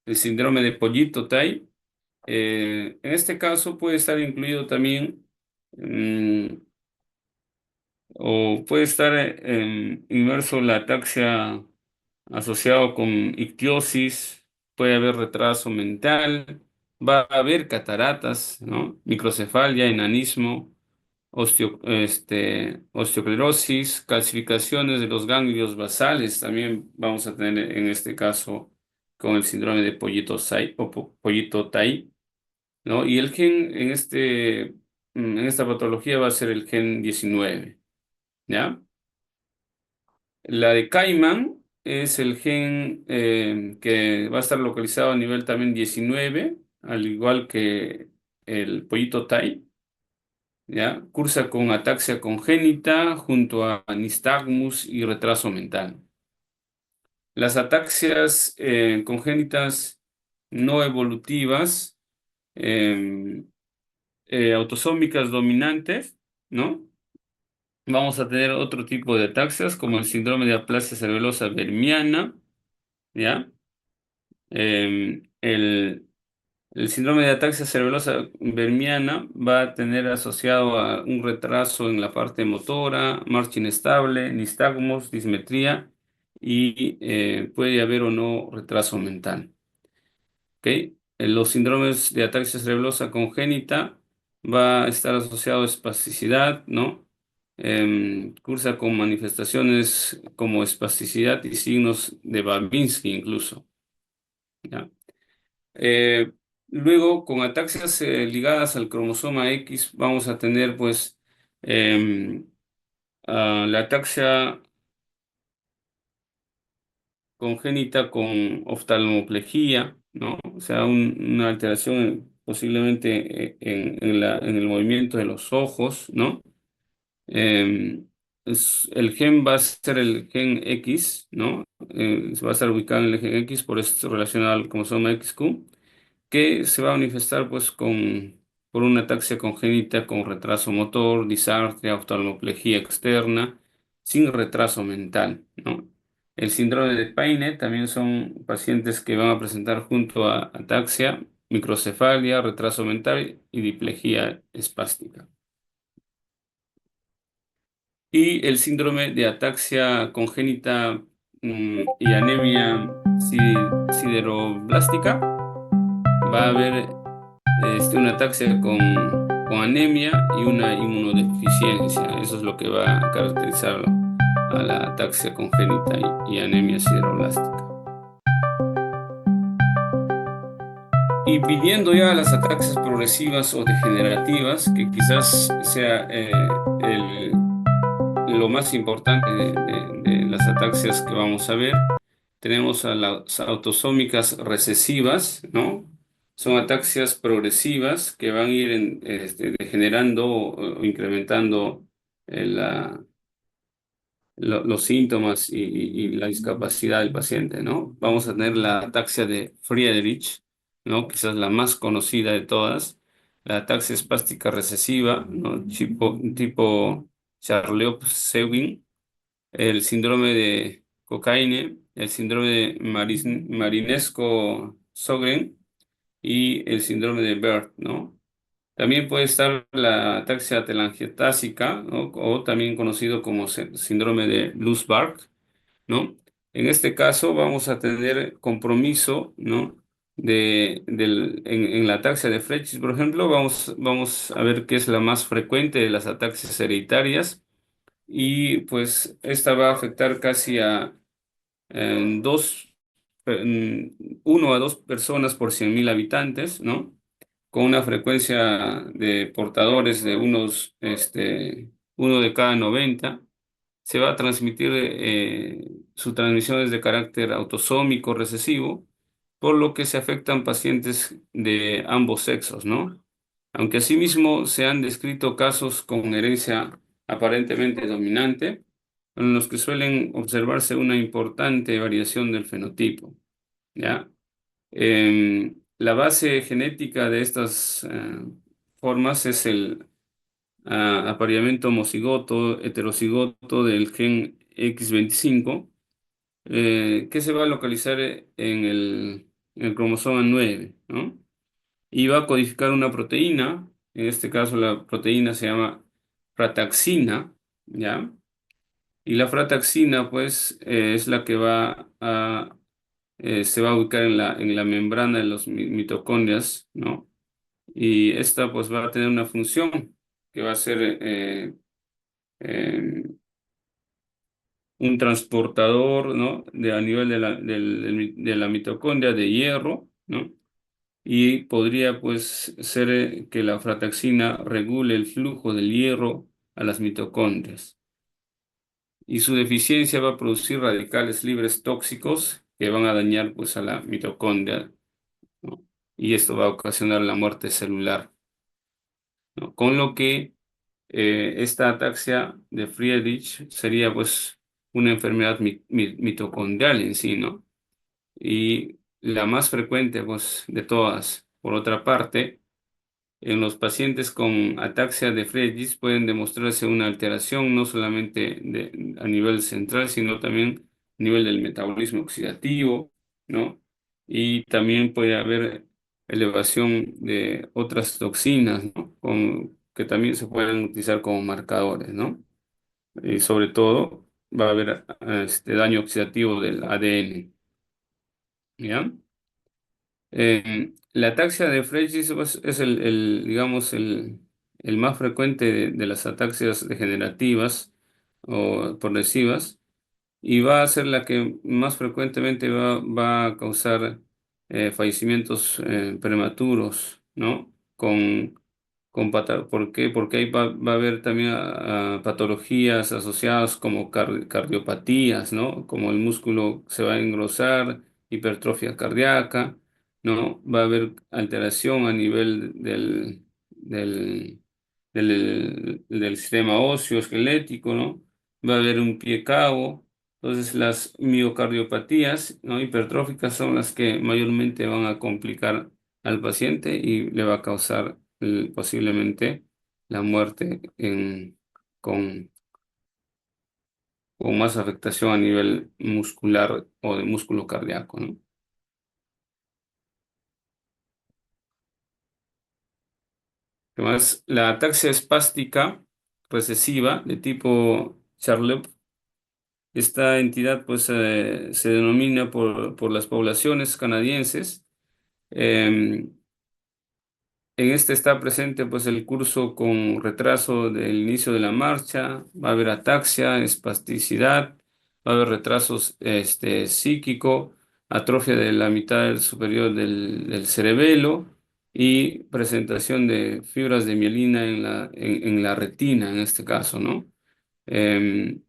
El síndrome de Pollito-Tai, en este caso puede estar incluido también, mm, o puede estar inmerso la ataxia asociado con ictiosis, puede haber retraso mental, va a haber cataratas, ¿no? Microcefalia, enanismo, osteoclerosis, calcificaciones de los ganglios basales, también vamos a tener en este caso con el síndrome de Pollito-Tai o Pollito-Tai, ¿no? Y el gen en esta patología va a ser el gen 19, ¿ya? La de Cayman es el gen que va a estar localizado a nivel también 19, al igual que el pollito Thai, ¿ya? Cursa con ataxia congénita junto a nistagmus y retraso mental. Las ataxias congénitas no evolutivas, eh, autosómicas dominantes, ¿no? Vamos a tener otro tipo de ataxias como el síndrome de aplasia cerebelosa vermiana, ¿ya? Eh, el, el síndrome de ataxia cerebelosa vermiana va a tener asociado a un retraso en la parte motora, marcha inestable, nistagmos, dismetría y puede haber o no retraso mental. ¿Ok? Los síndromes de ataxia cerebelosa congénita va a estar asociado a espasticidad, ¿no? Cursa con manifestaciones como espasticidad y signos de Babinski incluso, ¿ya? Eh, Luego, con ataxias ligadas al cromosoma X, vamos a tener pues la ataxia congénita con oftalmoplejía, ¿no? O sea, una alteración posiblemente en el movimiento de los ojos, ¿no? Eh, el gen va a ser el gen X, ¿no? Se va a estar ubicado en el gen X, por esto relacionado al cromosoma XQ, que se va a manifestar pues por una ataxia congénita con retraso motor, disartria, oftalmoplejía externa, sin retraso mental, ¿no? El síndrome de Paine también son pacientes que van a presentar junto a ataxia, microcefalia, retraso mental y diplejía espástica. Y el síndrome de ataxia congénita y anemia sideroblástica va a haber una ataxia con anemia y una inmunodeficiencia. Eso es lo que va a caracterizar a la ataxia congénita y anemia sideroblástica. Y viniendo ya a las ataxias progresivas o degenerativas, que quizás sea lo más importante de las ataxias que vamos a ver, tenemos a las autosómicas recesivas, ¿no? Son ataxias progresivas que van a ir degenerando o incrementando los síntomas y la discapacidad del paciente, ¿no? Vamos a tener la ataxia de Friedrich, ¿no? Quizás la más conocida de todas, la ataxia espástica recesiva, ¿no? Tipo Charleaux-Seguin, el síndrome de Cocaine, el síndrome de Marinesco-Sjögren y el síndrome de Bert, ¿no? También puede estar la ataxia telangiectásica, ¿no? O también conocido como síndrome de Luz-Bark, ¿no? En este caso vamos a tener compromiso, ¿no? En la ataxia de Freitas, por ejemplo, vamos a ver qué es la más frecuente de las ataxias hereditarias y pues esta va a afectar casi a uno a dos personas por 100.000 habitantes, ¿no? Con una frecuencia de portadores de uno de cada 90. Se va a transmitir, su transmisión es de carácter autosómico recesivo, por lo que se afectan pacientes de ambos sexos, ¿no? Aunque asimismo se han descrito casos con herencia aparentemente dominante, en los que suelen observarse una importante variación del fenotipo, ¿ya? La base genética de estas formas es el apareamiento homocigoto, heterocigoto del gen X25, que se va a localizar en el cromosoma 9, ¿no? Y va a codificar una proteína, en este caso la proteína se llama frataxina, ¿ya? Y la frataxina, pues, es la que se va a ubicar en la membrana de los mitocondrias, ¿no? Y esta, pues, va a tener una función que va a ser eh, un transportador, ¿no? A nivel de la mitocondria de hierro, ¿no? Y podría, pues, ser que la frataxina regule el flujo del hierro a las mitocondrias. Y su deficiencia va a producir radicales libres tóxicos que van a dañar, pues, a la mitocondria, ¿no? Y esto va a ocasionar la muerte celular, ¿no? Con lo que esta ataxia de Friedrich sería, pues, una enfermedad mitocondrial en sí, ¿no? Y la más frecuente, pues, de todas. Por otra parte, en los pacientes con ataxia de Friedreich pueden demostrarse una alteración no solamente a nivel central, sino también a nivel del metabolismo oxidativo, ¿no? Y también puede haber elevación de otras toxinas, ¿no? Que también se pueden utilizar como marcadores, ¿no? Y sobre todo va a haber daño oxidativo del ADN, ¿ya? La ataxia de Friedreich es digamos, el más frecuente de las ataxias degenerativas o progresivas y va a ser la que más frecuentemente va a causar fallecimientos prematuros, ¿no? ¿Por qué? Porque ahí va a haber también patologías asociadas como cardiopatías, ¿no? Como el músculo se va a engrosar, hipertrofia cardíaca, ¿no? Va a haber alteración a nivel del sistema óseo esquelético, ¿no? Va a haber un pie cabo. Entonces, las miocardiopatías, ¿no? hipertróficas son las que mayormente van a complicar al paciente y le va a causar posiblemente la muerte con, con más afectación a nivel muscular o de músculo cardíaco, ¿no? Además, la ataxia espástica recesiva de tipo Charlevoix, esta entidad pues se denomina por las poblaciones canadienses. em, En este está presente pues el curso con retraso del inicio de la marcha, va a haber ataxia, espasticidad, va a haber retrasos psíquico, atrofia de la mitad superior del cerebelo y presentación de fibras de mielina en la retina en este caso, ¿no? Em,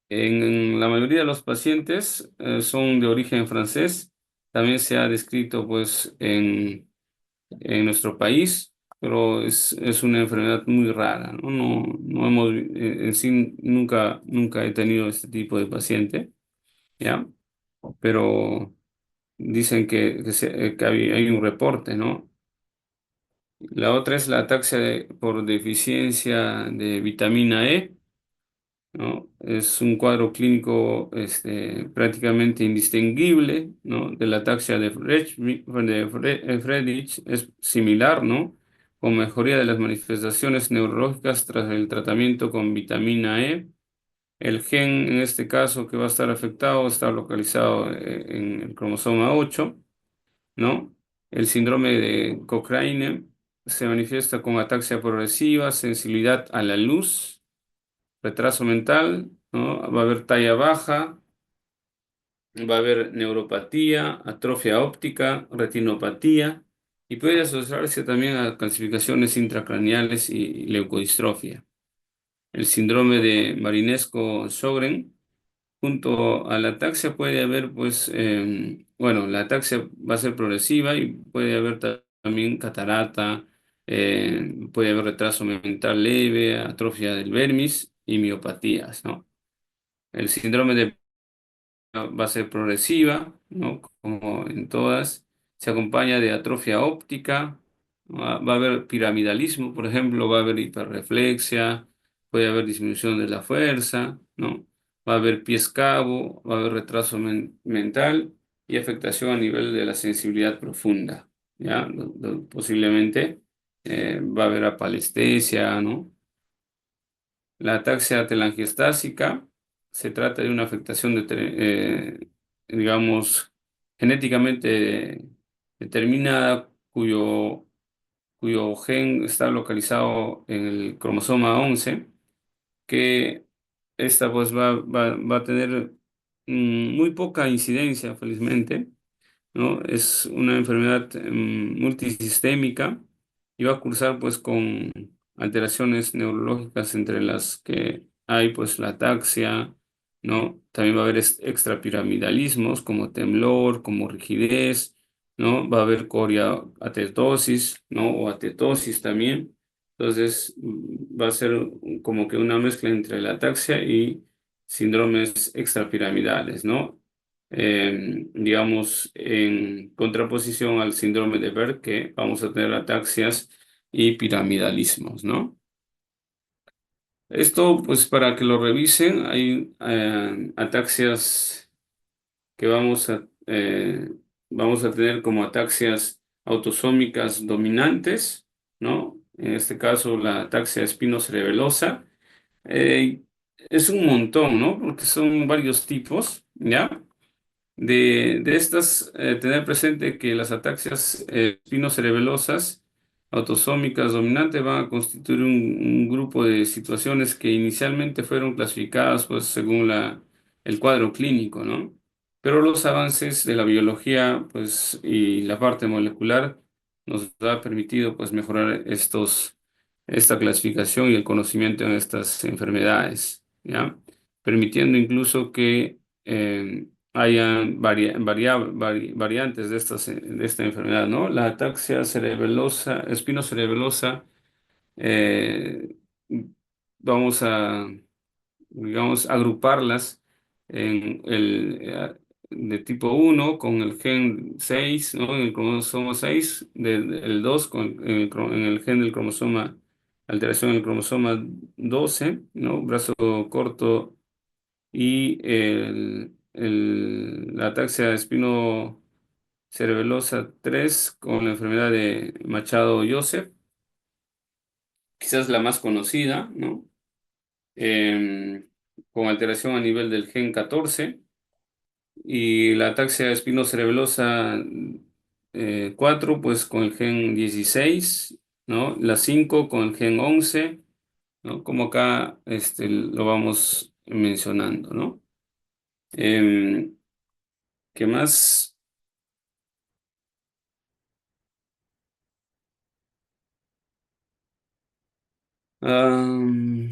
en la mayoría de los pacientes son de origen francés, también se ha descrito pues en nuestro país, pero es una enfermedad muy rara, ¿no? No hemos, en sí nunca he tenido este tipo de paciente, ¿ya? Pero dicen que hay un reporte, ¿no? La otra es la ataxia por deficiencia de vitamina E, ¿no? Es un cuadro clínico prácticamente indistinguible, ¿no? De la ataxia de Friedrich es similar, ¿no? Con mejoría de las manifestaciones neurológicas tras el tratamiento con vitamina E. El gen, en este caso, que va a estar afectado, está localizado en el cromosoma 8, ¿no? El síndrome de Cochrane se manifiesta con ataxia progresiva, sensibilidad a la luz, retraso mental, ¿no? Va a haber talla baja, va a haber neuropatía, atrofia óptica, retinopatía y puede asociarse también a calcificaciones intracraneales y leucodistrofia. El síndrome de Marinesco-Sjögren, junto a la ataxia puede haber, pues, bueno, la ataxia va a ser progresiva y puede haber también catarata, puede haber retraso mental leve, atrofia del vermis y miopatías, ¿no? El síndrome de va a ser progresiva, ¿no? Como en todas. Se acompaña de atrofia óptica, va a haber piramidalismo, por ejemplo, va a haber hiperreflexia, puede haber disminución de la fuerza, ¿no? va a haber pies cabo, va a haber retraso mental y afectación a nivel de la sensibilidad profunda, ¿ya? Posiblemente va a haber apalestesia, ¿no? La ataxia telangiostásica se trata de una afectación digamos, genéticamente determinada cuyo gen está localizado en el cromosoma 11, que esta pues va a tener muy poca incidencia, felizmente, ¿no? Es una enfermedad multisistémica y va a cursar pues con alteraciones neurológicas entre las que hay pues la ataxia, ¿no? También va a haber extrapiramidalismos como temblor, como rigidez, ¿no? Va a haber coriatetosis, ¿no? O atetosis también. Entonces va a ser como que una mezcla entre la ataxia y síndromes extrapiramidales, ¿no? Digamos, en contraposición al síndrome de Berg, que vamos a tener ataxias y piramidalismos, ¿no? Esto, pues, para que lo revisen, hay ataxias que vamos a tener como ataxias autosómicas dominantes, ¿no? En este caso, la ataxia espinocerebelosa. Eh, es un montón, ¿no? Porque son varios tipos, ¿ya? De estas, tener presente que las ataxias espinocerebelosas autosómicas dominantes van a constituir un grupo de situaciones que inicialmente fueron clasificadas pues, según el cuadro clínico, ¿no? Pero los avances de la biología pues, y la parte molecular nos ha permitido pues, mejorar esta clasificación y el conocimiento en estas enfermedades, ¿ya? Permitiendo incluso que hayan variantes de esta enfermedad, ¿no? La ataxia cerebelosa, espinocerebelosa, eh, vamos a, digamos, agruparlas en de tipo uno con el gen 6, ¿no? En el cromosoma 6, el 2 en el gen del cromosoma, alteración en el cromosoma 12, ¿no? Brazo corto y la ataxia espinocerebelosa 3 con la enfermedad de Machado-Joseph, quizás la más conocida, ¿no? Con alteración a nivel del gen 14 y la ataxia espinocerebelosa 4 pues con el gen 16, ¿no? La 5 con el gen 11, ¿no? Como acá lo vamos mencionando, ¿no? Em, ¿Qué más? Am,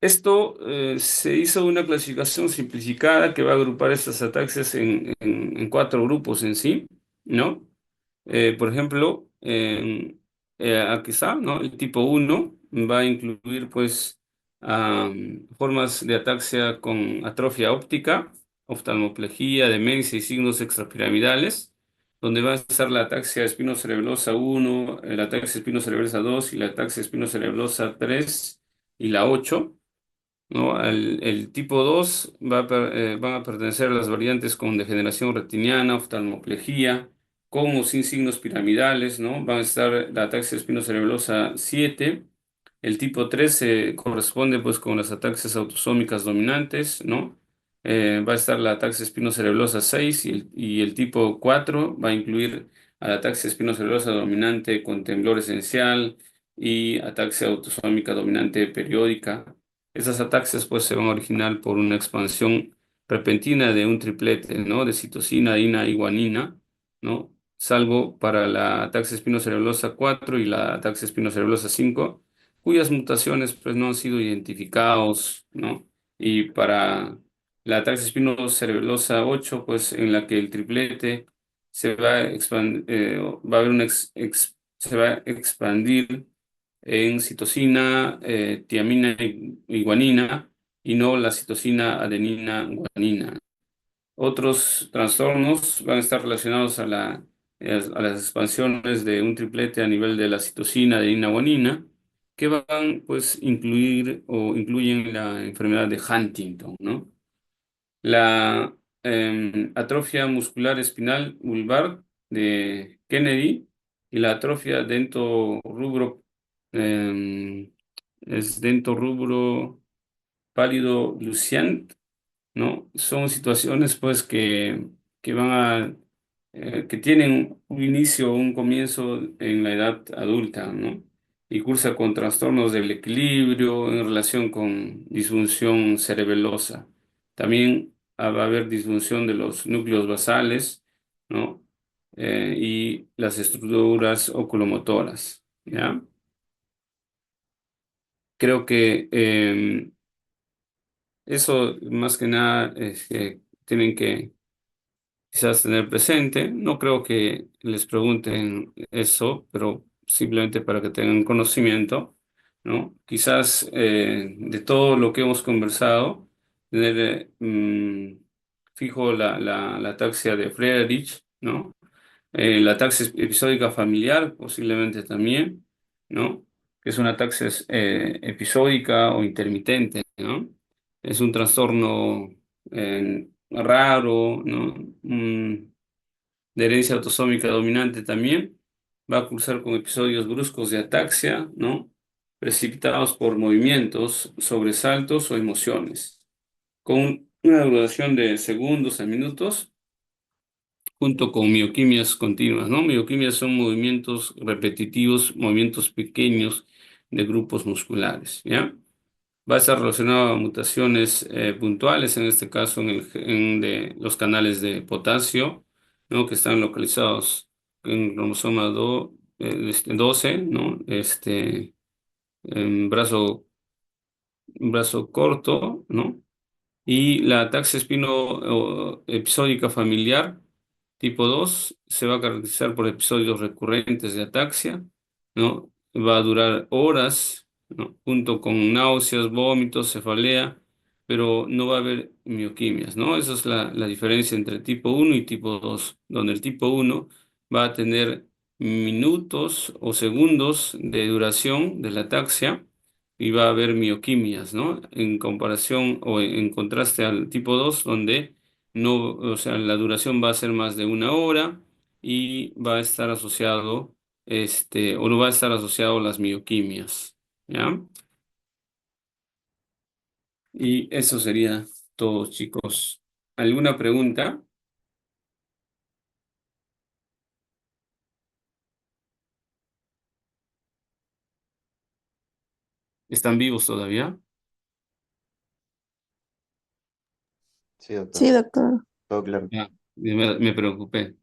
Esto se hizo una clasificación simplificada que va a agrupar estas ataxias en cuatro grupos en sí, ¿no? Por ejemplo, aquí está, ¿no? El tipo uno va a incluir, pues, formas de ataxia con atrofia óptica, oftalmoplegia, demencia y signos extrapiramidales, donde va a estar la ataxia espinocerebelosa 1, la ataxia espinocerebelosa 2 y la ataxia espinocerebelosa 3 y la 8, ¿no? El tipo 2 van a pertenecer a las variantes con degeneración retiniana, oftalmoplegia, con o sin signos piramidales, ¿no? Van a estar la ataxia espinocerebelosa 7. El tipo 3 corresponde pues con las ataxias autosómicas dominantes, ¿no? Va a estar la ataxia espinocerebelosa 6 y el tipo 4 va a incluir a la ataxia espinocerebelosa dominante con temblor esencial y ataxia autosómica dominante periódica. Esas ataxias pues se van a originar por una expansión repentina de un triplete, ¿no? De citosina, adina y guanina, ¿no? Salvo para la ataxia espinocerebelosa 4 y la ataxia espinocerebelosa 5, cuyas mutaciones pues no han sido identificados, ¿no? Y para la ataxia espinocerebelosa 8, pues en la que el triplete va a haber se va a expandir en citosina, tiamina y guanina, y no la citosina, adenina, guanina. Otros trastornos van a estar relacionados a las expansiones de un triplete a nivel de la citosina, adenina, guanina, que van pues incluyen la enfermedad de Huntington, ¿no? La atrofia muscular espinal vulvar de Kennedy y la atrofia dento-rubro em, es dento-rubro pálido Lucian, ¿no? Son situaciones pues que van a que tienen un inicio, un comienzo en la edad adulta, ¿no? Y cursa con trastornos del equilibrio en relación con disfunción cerebelosa. También va a haber disfunción de los núcleos basales, ¿no? Y las estructuras oculomotoras, ¿ya? Creo que eso más que nada tienen que quizás tener presente. No creo que les pregunten eso, pero simplemente para que tengan conocimiento, ¿no? Quizás de todo lo que hemos conversado, tener fijo la ataxia de Friedrich, ¿no? La ataxia episódica familiar, posiblemente también, ¿no? Que es una ataxia episódica o intermitente, ¿no? Es un trastorno raro, ¿no? De herencia autosómica dominante también. Va a cursar con episodios bruscos de ataxia, ¿no? Precipitados por movimientos, sobresaltos o emociones, con una duración de segundos a minutos junto con mioquimias continuas, ¿no? Mioquimias son movimientos repetitivos, movimientos pequeños de grupos musculares, ¿ya? Va a estar relacionado a mutaciones puntuales, en este caso de los canales de potasio, ¿no? Que están localizados en el cromosoma 12, ¿no? En brazo corto, ¿no? Y la ataxia episódica familiar tipo 2 se va a caracterizar por episodios recurrentes de ataxia, ¿no? Va a durar horas, ¿no? Junto con náuseas, vómitos, cefalea, pero no va a haber mioquimias, ¿no? Esa es la diferencia entre tipo uno y tipo 2, donde el tipo uno va a tener minutos o segundos de duración de la ataxia y va a haber mioquimias, ¿no? En comparación o en contraste al tipo 2 donde no, o sea, la duración va a ser más de una hora y va a estar asociado, o no va a estar asociado a las mioquimias, ¿ya? Y eso sería todo, chicos. ¿Alguna pregunta? ¿Están vivos todavía? Sí, doctor. Sí, doctor. Todo claro. Ya, me preocupé.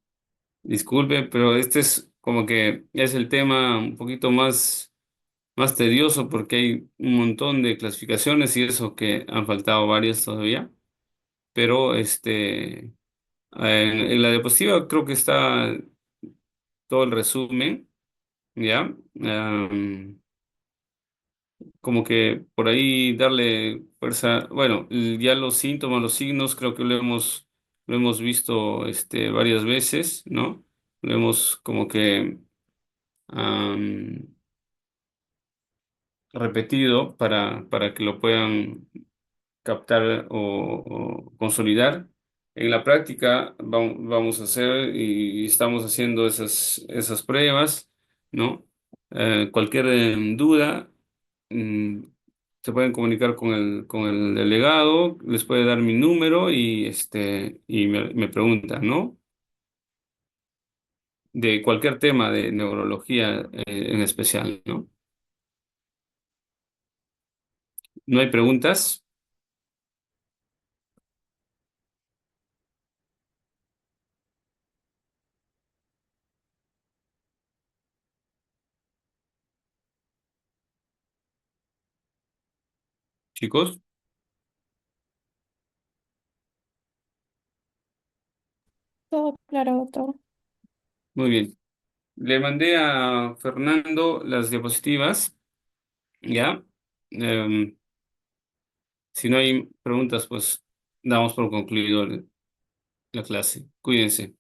Disculpe, pero este es como que es el tema un poquito más tedioso porque hay un montón de clasificaciones y eso que han faltado varias todavía. Pero en la diapositiva creo que está todo el resumen, ¿ya? Como que por ahí darle fuerza, bueno, ya los síntomas, los signos, creo que lo hemos visto varias veces, ¿no? Lo hemos como que repetido para que lo puedan captar o consolidar. En la práctica vamos a hacer y estamos haciendo esas pruebas, ¿no? Cualquier duda, mm, se pueden comunicar con el delegado, les puede dar mi número y me preguntan, ¿no? De cualquier tema de neurología en especial, ¿no? ¿No hay preguntas, chicos? Todo claro, doctor. Muy bien. Le mandé a Fernando las diapositivas, ¿ya? Em, si no hay preguntas, pues damos por concluido la clase. Cuídense.